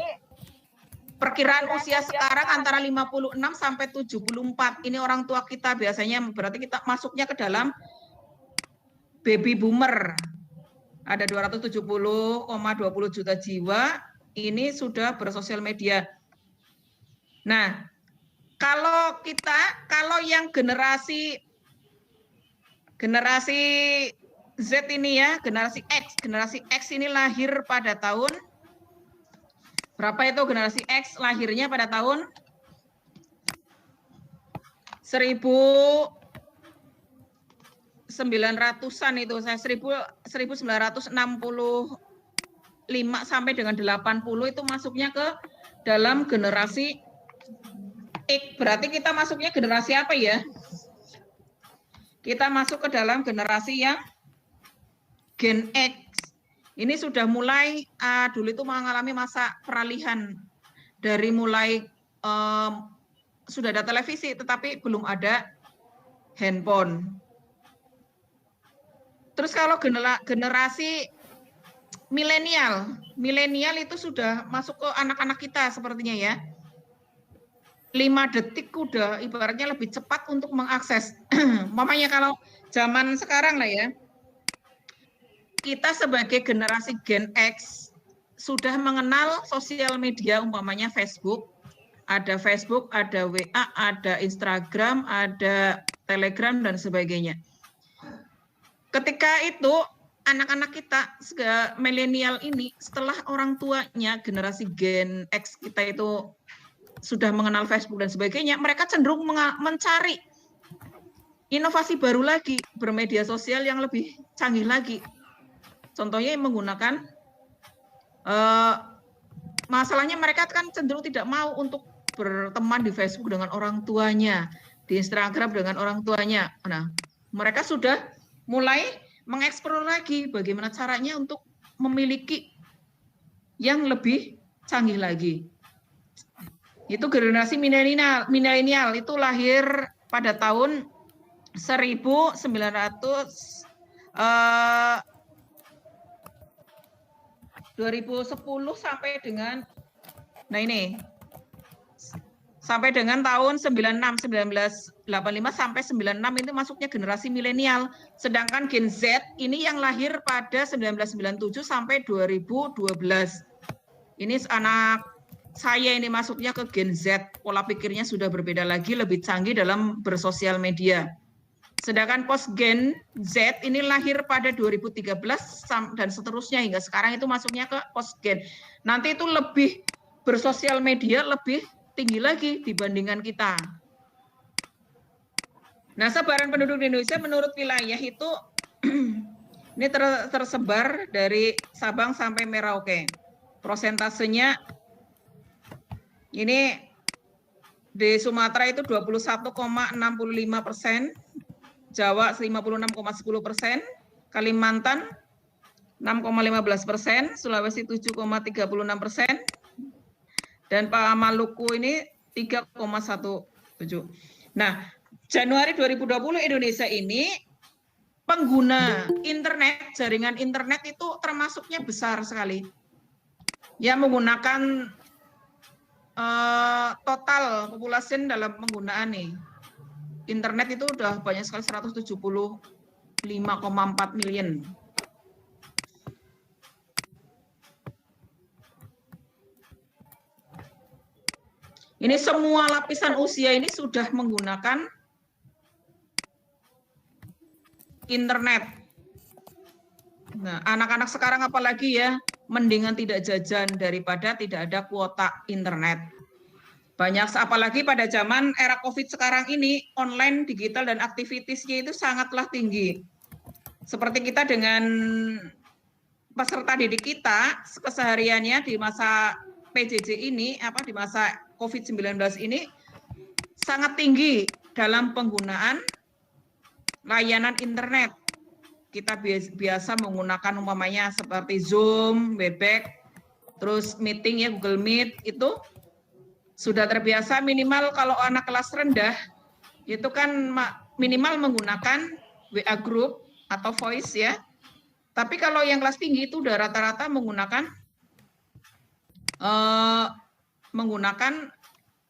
perkiraan usia sekarang antara 56 sampai 74. Ini orang tua kita biasanya, berarti kita masuknya ke dalam baby boomer. Ada 270,20 juta jiwa, ini sudah bersosial media. Nah, kalau yang generasi Z ini ya, generasi X ini lahir pada tahun berapa itu? Generasi X lahirnya pada tahun 1900-an itu, saya 1965 sampai dengan 80 itu masuknya ke dalam generasi X. Berarti kita masuknya generasi apa ya? Kita masuk ke dalam generasi yang Gen X. Ini sudah mulai dulu itu mengalami masa peralihan dari mulai sudah ada televisi tetapi belum ada handphone. Terus kalau generasi milenial itu sudah masuk ke anak-anak kita sepertinya ya. 5 detik udah ibaratnya lebih cepat untuk mengakses. Mamanya kalau zaman sekarang lah ya, kita sebagai generasi Gen X sudah mengenal sosial media umpamanya Facebook, ada WA, ada Instagram, ada Telegram dan sebagainya. Ketika itu anak-anak kita milenial ini setelah orang tuanya generasi Gen X kita itu sudah mengenal Facebook dan sebagainya, mereka cenderung mencari inovasi baru lagi, bermedia sosial yang lebih canggih lagi. Contohnya menggunakan, masalahnya mereka kan cenderung tidak mau untuk berteman di Facebook dengan orang tuanya, di Instagram dengan orang tuanya. Nah, mereka sudah mulai mengeksplor lagi bagaimana caranya untuk memiliki yang lebih canggih lagi. Itu generasi milenial itu lahir pada tahun 1900 2010 sampai dengan sampai dengan tahun 1985 sampai 96 itu masuknya generasi milenial. Sedangkan Gen Z ini yang lahir pada 1997 sampai 2012. Ini anak saya ini masuknya ke Gen Z, pola pikirnya sudah berbeda lagi, lebih canggih dalam bersosial media. Sedangkan post Gen Z ini lahir pada 2013 dan seterusnya hingga sekarang itu masuknya ke post Gen. Nanti itu lebih bersosial media lebih tinggi lagi dibandingkan kita. Nah, sebaran penduduk di Indonesia menurut wilayah itu ini tersebar dari Sabang sampai Merauke. Prosentasenya ini di Sumatera itu 21,65%, Jawa 56,10%, Kalimantan 6,15%, Sulawesi 7,36%, dan Maluku ini 3,17%. Nah, Januari 2020 Indonesia ini pengguna internet, jaringan internet itu termasuknya besar sekali. Yang menggunakan total populasi dalam penggunaan nih. internet itu udah banyak sekali, 175,4 million. Ini semua lapisan usia ini sudah menggunakan internet. Nah, anak-anak sekarang apalagi ya, mendingan tidak jajan daripada tidak ada kuota internet. Banyak, apalagi pada zaman era COVID sekarang ini, online, digital, dan aktivitasnya itu sangatlah tinggi. Seperti kita dengan peserta didik kita, kesehariannya di masa PJJ ini, di masa COVID-19 ini, sangat tinggi dalam penggunaan layanan internet. Kita biasa menggunakan umpamanya seperti Zoom, Webex, terus meeting ya, Google Meet, itu sudah terbiasa. Minimal kalau anak kelas rendah, itu kan minimal menggunakan WA Group atau voice ya. Tapi kalau yang kelas tinggi itu udah rata-rata menggunakan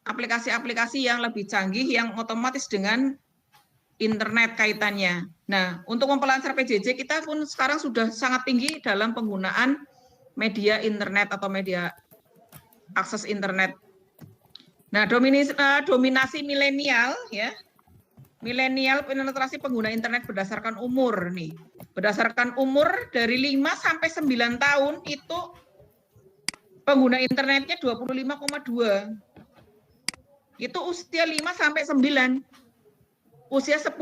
aplikasi-aplikasi yang lebih canggih yang otomatis dengan internet kaitannya. Nah, untuk mempelancar PJJ kita pun sekarang sudah sangat tinggi dalam penggunaan media internet atau media akses internet. Nah, dominasi milenial ya. Milenial penetrasi pengguna internet berdasarkan umur nih. Berdasarkan umur dari 5 sampai 9 tahun itu pengguna internetnya 25,2. Itu usia 5 sampai 9. Usia 10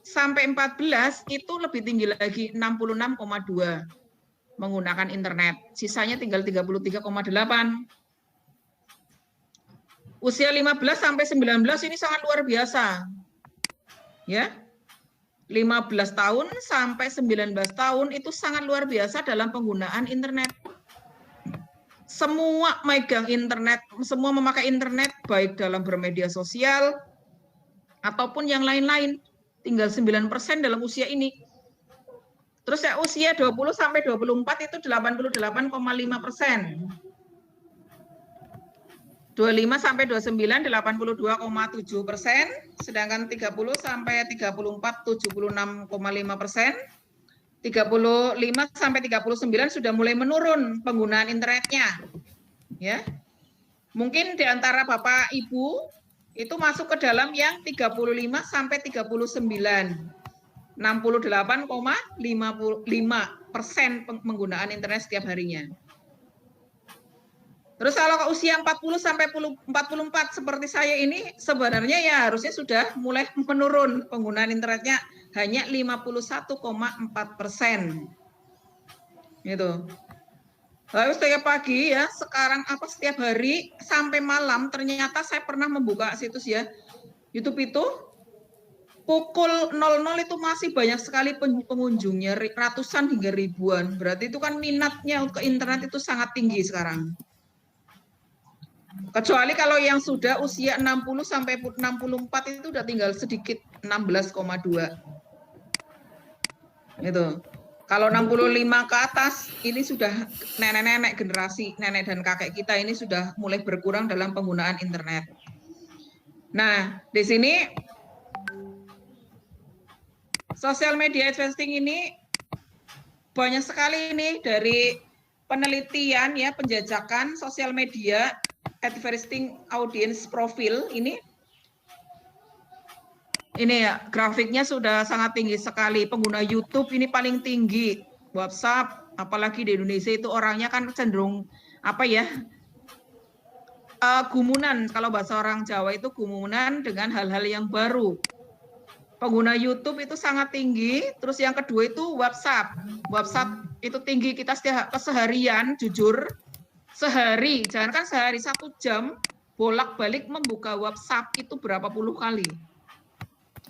sampai 14 itu lebih tinggi lagi, 66,2 menggunakan internet. Sisanya tinggal 33,8. Usia 15 sampai 19 ini sangat luar biasa. Ya. 15 tahun sampai 19 tahun itu sangat luar biasa dalam penggunaan internet. Semua megang internet, semua memakai internet baik dalam bermedia sosial ataupun yang lain-lain. Tinggal 9% dalam usia ini. Terus ya usia 20 sampai 24 itu 88,5%. 25 sampai 29 82,7%, sedangkan 30 sampai 34 76,5%. 35 sampai 39 sudah mulai menurun penggunaan internetnya. Ya. Mungkin di antara Bapak Ibu itu masuk ke dalam yang 35 sampai 39. 68,55% penggunaan internet setiap harinya. Terus kalau ke usia 40 sampai 44 seperti saya ini sebenarnya ya harusnya sudah mulai menurun penggunaan internetnya, hanya 51,4%. Gitu. Lalu setiap pagi ya, sekarang setiap hari sampai malam ternyata saya pernah membuka situs ya YouTube itu pukul 00 itu masih banyak sekali pengunjungnya, ratusan hingga ribuan. Berarti itu kan minatnya ke internet itu sangat tinggi sekarang. Kecuali kalau yang sudah usia 60 sampai 64 itu udah tinggal sedikit, 16,2. Itu. Kalau 65 ke atas ini sudah nenek-nenek generasi nenek dan kakek kita ini sudah mulai berkurang dalam penggunaan internet. Nah, di sini social media investing ini banyak sekali ini dari penelitian ya, penjajakan sosial media advertising audience profile ini ya grafiknya sudah sangat tinggi sekali. Pengguna YouTube ini paling tinggi, WhatsApp apalagi di Indonesia itu orangnya kan cenderung gumunan, kalau bahasa orang Jawa itu gumunan dengan hal-hal yang baru. Pengguna YouTube itu sangat tinggi. Terus yang kedua itu WhatsApp itu tinggi. Kita setiap keseharian jujur sehari, jangankan sehari, 1 jam bolak-balik membuka WhatsApp itu berapa puluh kali.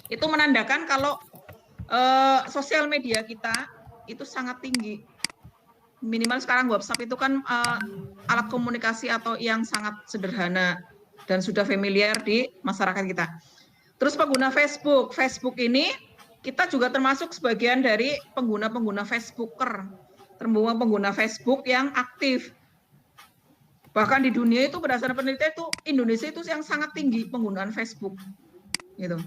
Itu menandakan kalau sosial media kita itu sangat tinggi. Minimal sekarang WhatsApp itu kan alat komunikasi atau yang sangat sederhana dan sudah familiar di masyarakat kita. Terus pengguna Facebook ini kita juga termasuk sebagian dari pengguna Facebooker, pengguna Facebook yang aktif. Bahkan di dunia itu berdasarkan penelitian itu Indonesia itu yang sangat tinggi penggunaan Facebook. Gitu.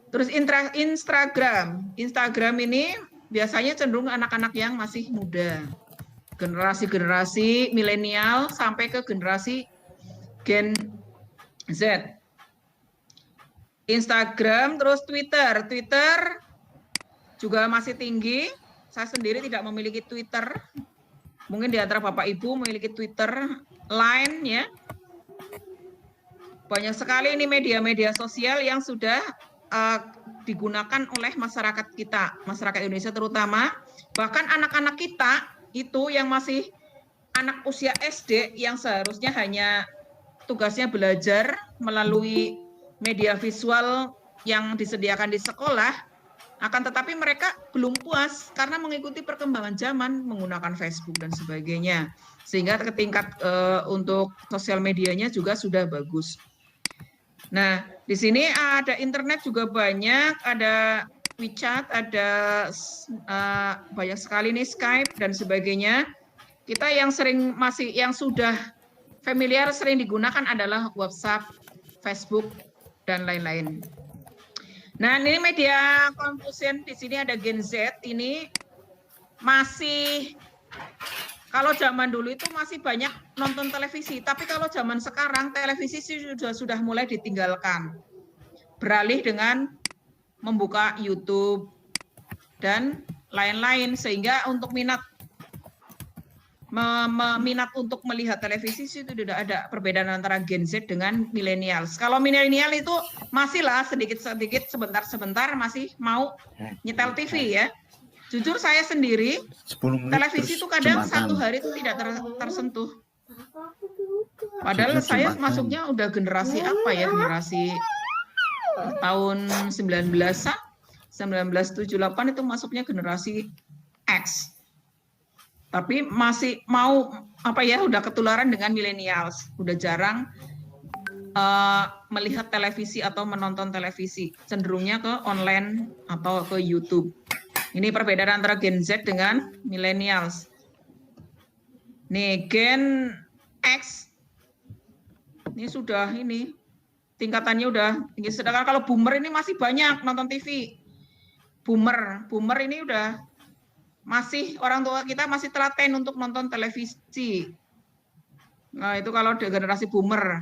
Terus Instagram ini biasanya cenderung anak-anak yang masih muda. Generasi milenial sampai ke generasi Gen Z. Instagram, terus Twitter. Twitter juga masih tinggi. Saya sendiri tidak memiliki Twitter. Mungkin di antara Bapak Ibu memiliki Twitter, Line ya. Banyak sekali ini media-media sosial yang sudah digunakan oleh masyarakat kita, masyarakat Indonesia terutama, bahkan anak-anak kita itu yang masih anak usia SD yang seharusnya hanya tugasnya belajar melalui media visual yang disediakan di sekolah, akan tetapi mereka belum puas karena mengikuti perkembangan zaman menggunakan Facebook dan sebagainya, sehingga tingkat untuk sosial medianya juga sudah bagus. Nah, di sini ada internet juga banyak, ada WeChat, ada banyak sekali nih Skype dan sebagainya. Kita yang sudah familiar sering digunakan adalah WhatsApp, Facebook dan lain-lain. Nah, ini media Confucian di sini ada Gen Z ini masih. Kalau zaman dulu itu masih banyak nonton televisi, tapi kalau zaman sekarang televisi sudah mulai ditinggalkan. Beralih dengan membuka YouTube dan lain-lain, sehingga untuk minat untuk melihat televisi itu tidak ada perbedaan antara Gen Z dengan millennials. Kalau milenial itu masihlah sedikit-sedikit, sebentar-sebentar masih mau nyetel TV ya. Jujur saya sendiri, televisi itu kadang satu hari itu tidak tersentuh. Padahal saya masuknya udah generasi apa ya, generasi tahun 1978 itu masuknya generasi X. Tapi masih mau apa ya, udah ketularan dengan millennials, udah jarang melihat televisi atau menonton televisi, cenderungnya ke online atau ke YouTube. Ini perbedaan antara Gen Z dengan millennials. Nih, Gen X ini sudah tingkatannya udah tinggi. Sedangkan kalau boomer ini masih banyak nonton TV. Boomer ini udah masih, orang tua kita masih telaten untuk nonton televisi. Nah, itu kalau generasi boomer.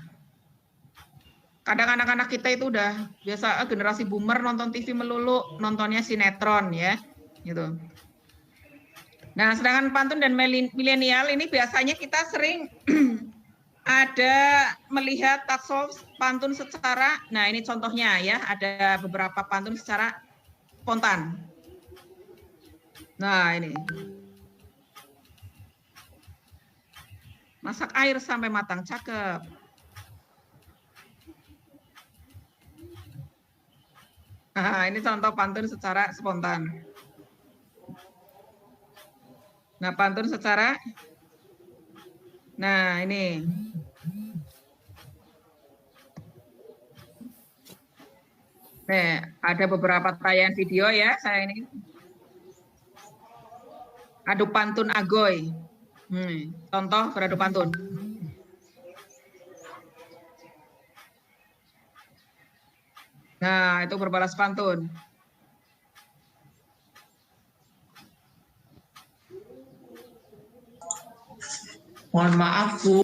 Kadang anak-anak kita itu udah biasa generasi boomer nonton TV melulu, nontonnya sinetron ya. Gitu. Nah, sedangkan pantun dan milenial ini biasanya kita sering ada melihat talkshow pantun secara, nah ini contohnya ya, ada beberapa pantun secara spontan. Nah, ini. Masak air sampai matang, cakep. Nah, ini contoh pantun secara spontan. Nah, pantun secara, nah ini. Nih, ada beberapa tayangan video ya, saya ini. Adu pantun agoy. Contoh beradu pantun. Nah, itu berbalas pantun.
Mohon maaf Bu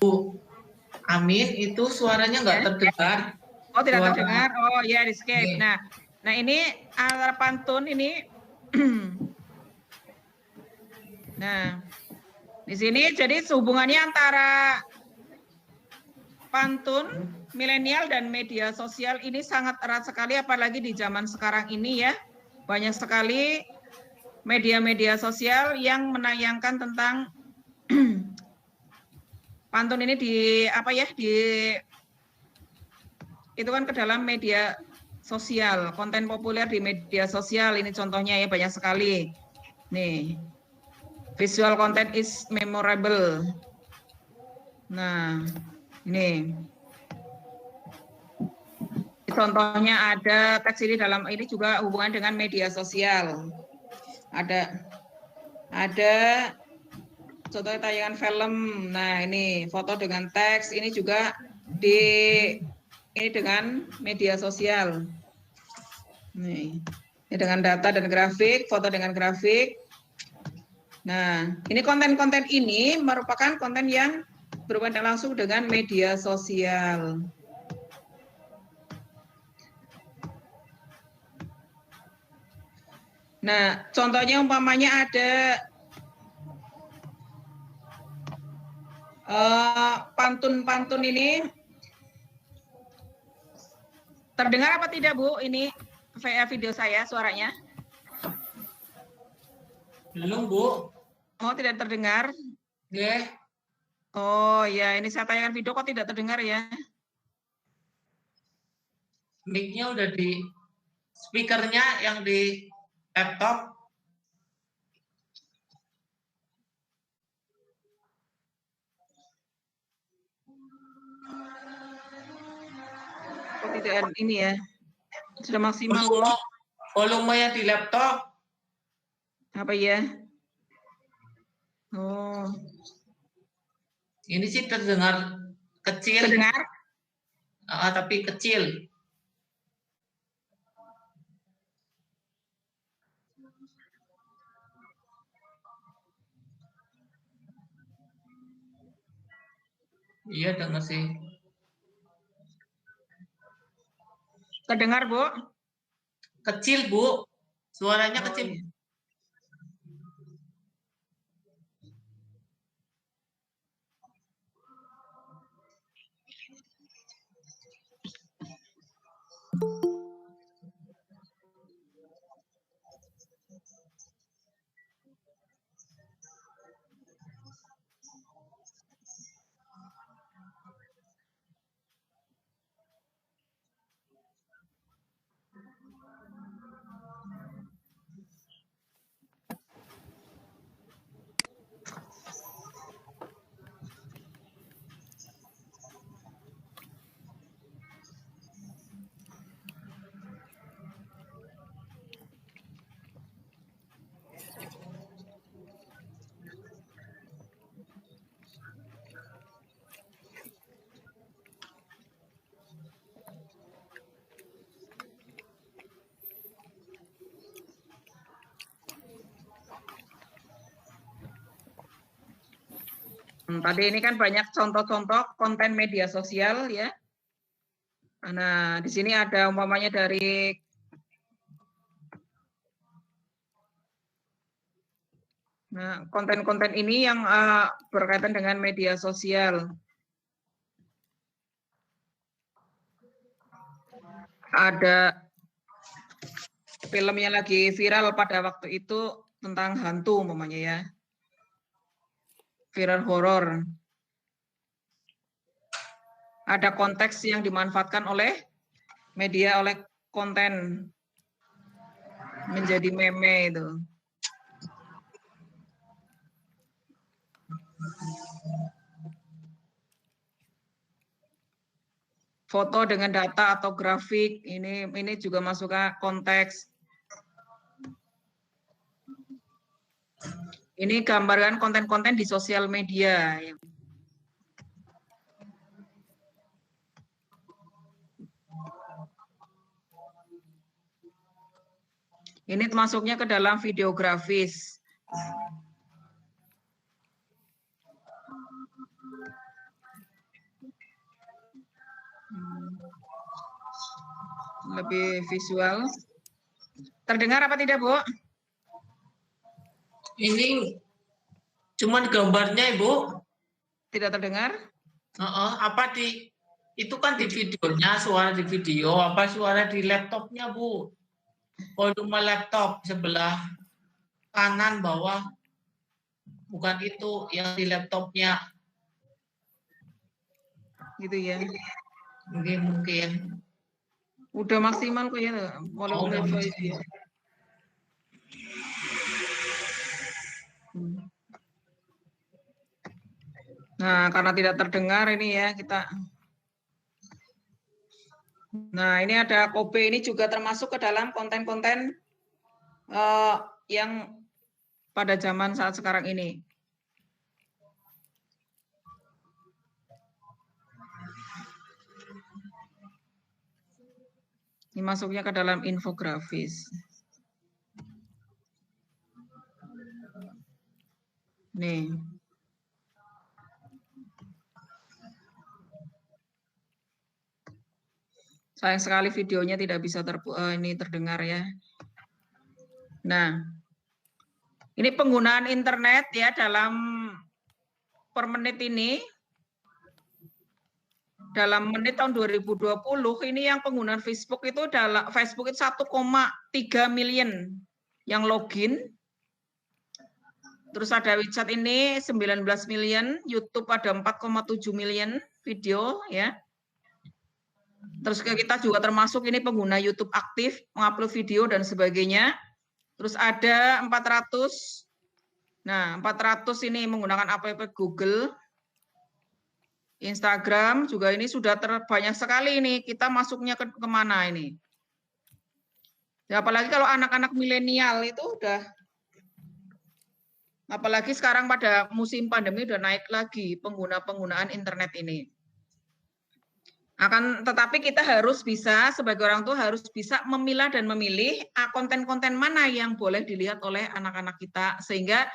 Amin, itu suaranya nggak terdengar.
Oh, tidak terdengar. Oh ya, di skip. Nah ini antara pantun ini. Nah, di sini jadi hubungannya antara pantun, milenial dan media sosial ini sangat erat sekali, apalagi di zaman sekarang ini ya. Banyak sekali media-media sosial yang menayangkan tentang pantun ini itu kan ke dalam media sosial, konten populer di media sosial ini contohnya ya, banyak sekali. Nih, visual content is memorable. Nah, ini contohnya ada teks ini dalam ini juga hubungan dengan media sosial. Ada contohnya tayangan film. Nah, ini foto dengan teks, ini juga ini dengan media sosial. Nih, ini dengan data dan grafik, foto dengan grafik. Nah, ini konten-konten ini merupakan konten yang berhubungan langsung dengan media sosial. Nah, contohnya umpamanya ada pantun-pantun ini. Terdengar apa tidak, Bu? Ini video saya, suaranya?
Belum, Bu.
Oh, tidak terdengar?
Oke.
Oh, ya, ini saya tayangkan video kok tidak terdengar ya?
Mic-nya udah di speakernya yang di laptop.
Kok tidak ini ya? Sudah maksimal, Bu.
Volumenya di laptop.
Apa ya? Oh.
Ini sih terdengar kecil.
Terdengar?
Tapi kecil. Iya, dengar sih.
Terdengar, Bu?
Kecil, Bu. Suaranya kecil.
Iya. Tadi ini kan banyak contoh-contoh konten media sosial ya. Nah, di sini ada umpamanya dari konten-konten ini yang berkaitan dengan media sosial. Ada film yang lagi viral pada waktu itu tentang hantu umpamanya ya. Viral horor. Ada konteks yang dimanfaatkan oleh media, oleh konten menjadi meme itu. Foto dengan data atau grafik ini juga masuk ke konteks. Ini gambarkan konten-konten di sosial media. Ini masuknya ke dalam videografis. Lebih visual. Terdengar apa tidak, Bu?
Ini cuman gambarnya, Ibu.
Tidak terdengar?
Apa itu kan di videonya, suara di video, apa suara di laptopnya, Bu? Volume laptop sebelah kanan bawah, bukan itu yang di laptopnya.
Gitu ya.
Mungkin.
Udah maksimal kok ya, volume voice ya. Nah, karena tidak terdengar ini ya kita. Nah, ini ada Kobe, ini juga termasuk ke dalam konten-konten yang pada zaman saat sekarang ini. Ini masuknya ke dalam infografis. Nih. Sayang sekali videonya tidak bisa ini terdengar ya. Nah, ini penggunaan internet ya dalam per menit ini. Dalam menit tahun 2020 ini yang penggunaan Facebook itu 1,3 million yang login. Terus ada WeChat ini 19 million, YouTube ada 4,7 million video ya. Terus kita juga termasuk ini pengguna YouTube aktif, mengupload video dan sebagainya. Terus ada 400. Nah, 400 ini menggunakan app Google. Instagram juga ini sudah terbanyak sekali ini. Kita masuknya kemana ini? Ya, apalagi kalau anak-anak milenial itu udah, apalagi sekarang pada musim pandemi udah naik lagi penggunaan internet ini. Tetapi kita harus bisa, sebagai orang tua harus bisa memilah dan memilih konten-konten mana yang boleh dilihat oleh anak-anak kita, sehingga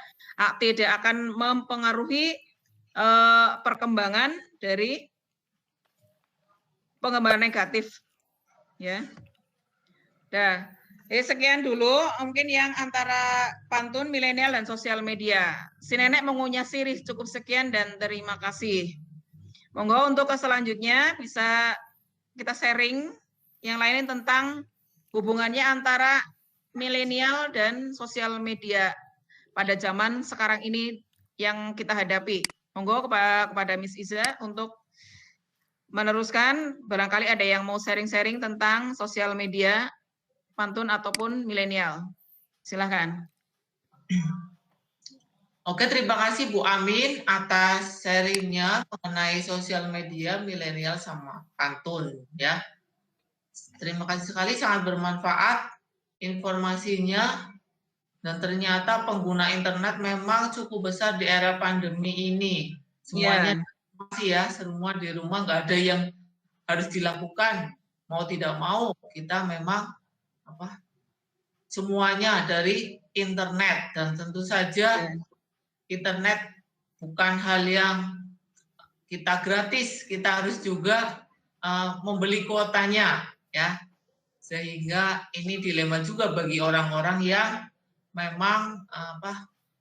tidak akan mempengaruhi perkembangan dari pengembangan negatif ya. Nah, sekian dulu mungkin yang antara pantun milenial dan sosial media. Si Nenek mengunyah sirih, cukup sekian dan terima kasih. Monggo untuk selanjutnya bisa kita sharing yang lain tentang hubungannya antara milenial dan sosial media pada zaman sekarang ini yang kita hadapi. Monggo kepada Miss Iza untuk meneruskan, barangkali ada yang mau sharing-sharing tentang sosial media, pantun ataupun milenial. Silakan.
Oke, terima kasih Bu Amin atas sharingnya mengenai sosial media, milenial sama pantun ya. Terima kasih sekali, sangat bermanfaat informasinya. Dan ternyata pengguna internet memang cukup besar di era pandemi ini. Semuanya semua di rumah, nggak ada yang harus dilakukan. Mau tidak mau, kita memang semuanya dari internet. Dan tentu saja internet bukan hal yang kita gratis, kita harus juga membeli kuotanya ya. Sehingga ini dilema juga bagi orang-orang yang memang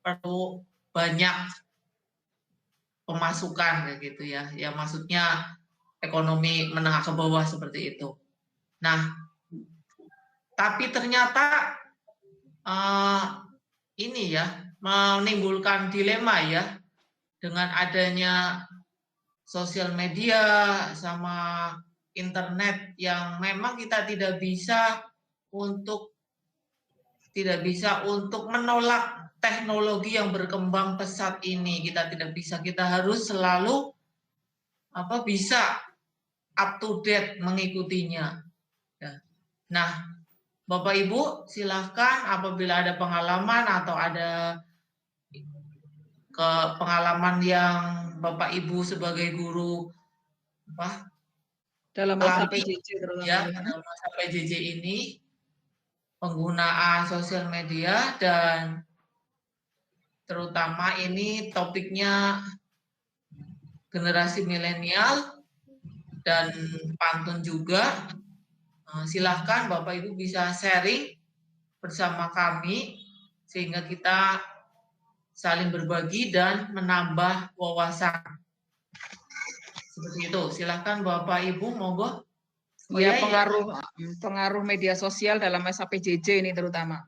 perlu banyak pemasukan kayak gitu ya. Ya maksudnya ekonomi menengah ke bawah seperti itu. Nah, tapi ternyata ini ya menimbulkan dilema ya dengan adanya sosial media sama internet yang memang kita tidak bisa untuk menolak teknologi yang berkembang pesat ini. Kita tidak bisa, kita harus selalu bisa up to date mengikutinya. Ya. Nah, Bapak Ibu silahkan apabila ada pengalaman atau ada pengalaman yang Bapak Ibu sebagai guru
dalam masa PJJ
ya, dalam masa PJJ ini, penggunaan sosial media dan terutama ini topiknya generasi milenial dan pantun juga. Silahkan Bapak Ibu bisa sharing bersama kami sehingga kita saling berbagi dan menambah wawasan. Seperti itu. Silahkan Bapak Ibu, monggo.
Pengaruh media sosial dalam masa PJJ ini terutama.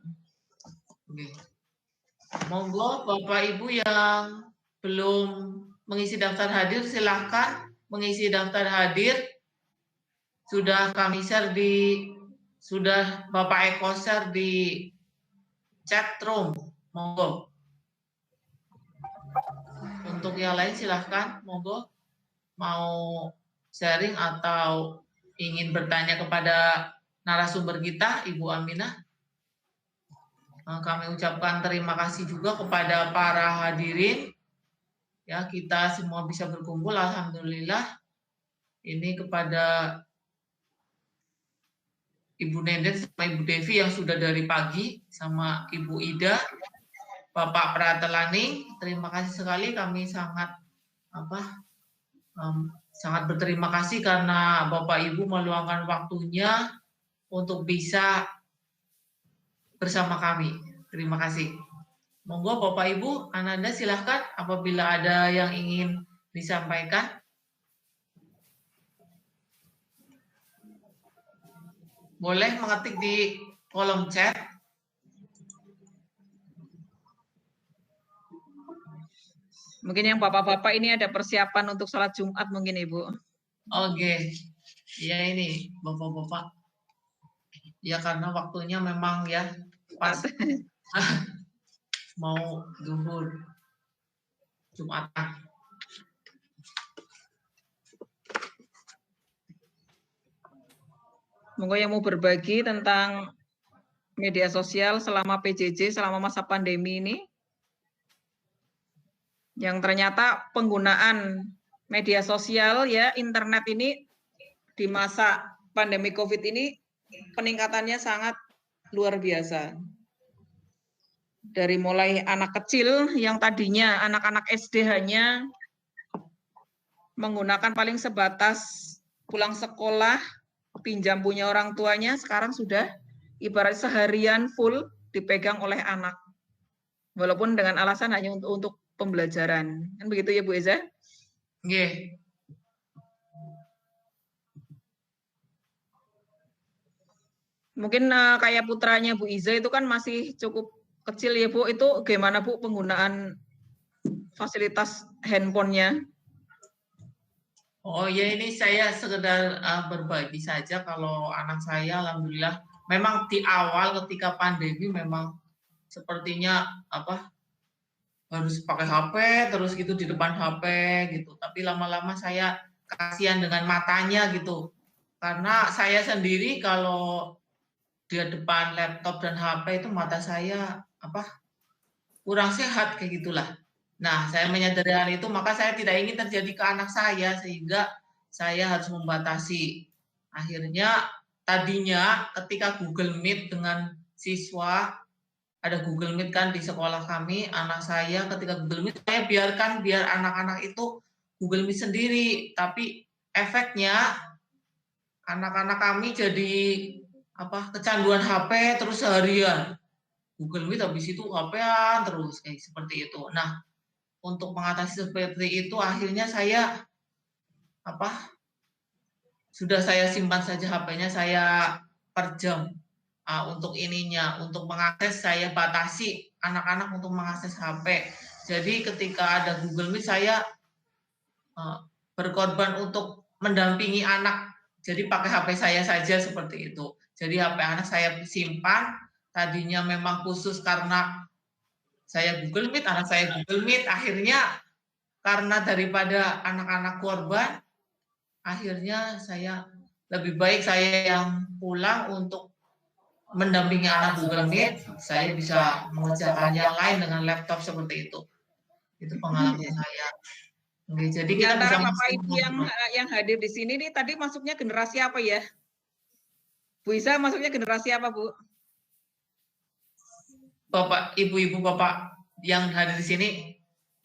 Oke. Monggo Bapak Ibu yang belum mengisi daftar hadir, silahkan mengisi daftar hadir. Sudah kami share sudah Bapak Eko share di chat room. Monggo. Untuk yang lain silahkan, monggo. Mau sharing atau ingin bertanya kepada narasumber kita, Ibu Aminah. Kami ucapkan terima kasih juga kepada para hadirin. Ya, kita semua bisa berkumpul, alhamdulillah. Ini kepada Ibu Nenden sama Ibu Devi yang sudah dari pagi, sama Ibu Ida, Bapak Pratelaning, terima kasih sekali. Kami sangat sangat berterima kasih karena Bapak Ibu meluangkan waktunya untuk bisa bersama kami. Terima kasih. Monggo Bapak Ibu, Ananda silahkan apabila ada yang ingin disampaikan. Boleh mengetik di kolom chat.
Mungkin yang bapak-bapak ini ada persiapan untuk sholat Jumat mungkin Ibu.
Oke, ya ini bapak-bapak. Ya karena waktunya memang ya pas mau zuhur Jumatan.
Monggo yang mau berbagi tentang media sosial selama PJJ, selama masa pandemi ini. Yang ternyata penggunaan media sosial ya, internet ini di masa pandemi COVID ini peningkatannya sangat luar biasa. Dari mulai anak kecil yang tadinya anak-anak SD hanya menggunakan paling sebatas pulang sekolah, pinjam punya orang tuanya, sekarang sudah ibarat seharian full dipegang oleh anak. Walaupun dengan alasan hanya untuk pembelajaran. Kan begitu ya Bu Eza?
Nggih.
Mungkin kayak putranya Bu Iza itu kan masih cukup kecil ya Bu. Itu gimana Bu penggunaan fasilitas handphonenya?
Oh ya, ini saya sekedar berbagi saja. Kalau anak saya alhamdulillah memang di awal ketika pandemi memang sepertinya harus pakai HP terus gitu di depan HP gitu. Tapi lama-lama saya kasihan dengan matanya gitu. Karena saya sendiri kalau di depan laptop dan HP itu mata saya kurang sehat kayak gitulah. Nah, saya menyadari hal itu, maka saya tidak ingin terjadi ke anak saya, sehingga saya harus membatasi. Akhirnya, tadinya ketika Google Meet dengan siswa, ada Google Meet kan di sekolah kami, anak saya ketika Google Meet, saya biarkan biar anak-anak itu Google Meet sendiri. Tapi efeknya, anak-anak kami jadi kecanduan HP terus seharian. Google Meet habis itu HP-an terus, kayak seperti itu. Nah, untuk mengatasi seperti itu akhirnya saya sudah saya simpan saja HP-nya, saya per jam untuk ininya, untuk mengakses saya batasi anak-anak untuk mengakses HP. Jadi ketika ada Google Meet saya berkorban untuk mendampingi anak, jadi pakai HP saya saja seperti itu. Jadi HP anak saya simpan, tadinya memang khusus karena saya Google Meet, anak saya Google Meet, akhirnya karena daripada anak-anak korban, akhirnya saya lebih baik saya yang pulang untuk mendampingi anak Google Meet, saya bisa mengerjakan yang lain dengan laptop seperti itu. Itu pengalaman saya. Jadi
di
kita
antara
bisa
Bapak Ibu yang hadir di sini nih tadi masuknya generasi apa ya? Bu Isa masuknya generasi apa Bu?
Bapak, Ibu-ibu Bapak yang hadir di sini.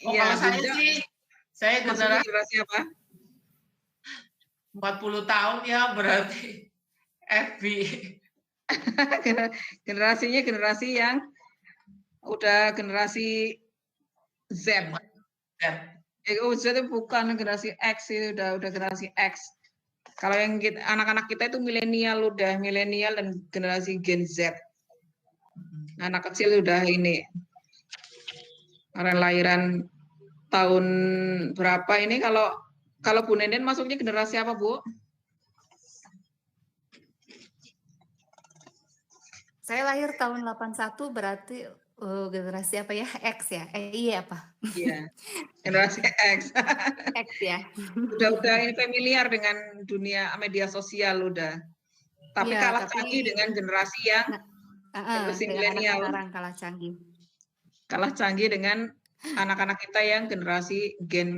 Oh,
iya,
kalau saya sih, saya
generasi apa?
40 tahun ya berarti FB.
Generasinya generasi yang udah generasi Z. Z itu bukan generasi X, itu udah generasi X. Kalau yang anak-anak kita itu milenial, udah milenial dan generasi Gen Z. Anak kecil udah ini lahiran tahun berapa ini? Kalau Bu Nenden masuknya generasi apa Bu?
Saya lahir tahun 81 berarti generasi apa ya? X ya? Iya apa?
Iya, generasi X.
X ya.
Udah ini familiar dengan dunia media sosial udah. Tapi
ya,
kalah canggih dengan generasi yang generasi milenial.
Kalah canggih.
Kalah canggih dengan anak-anak kita yang generasi Gen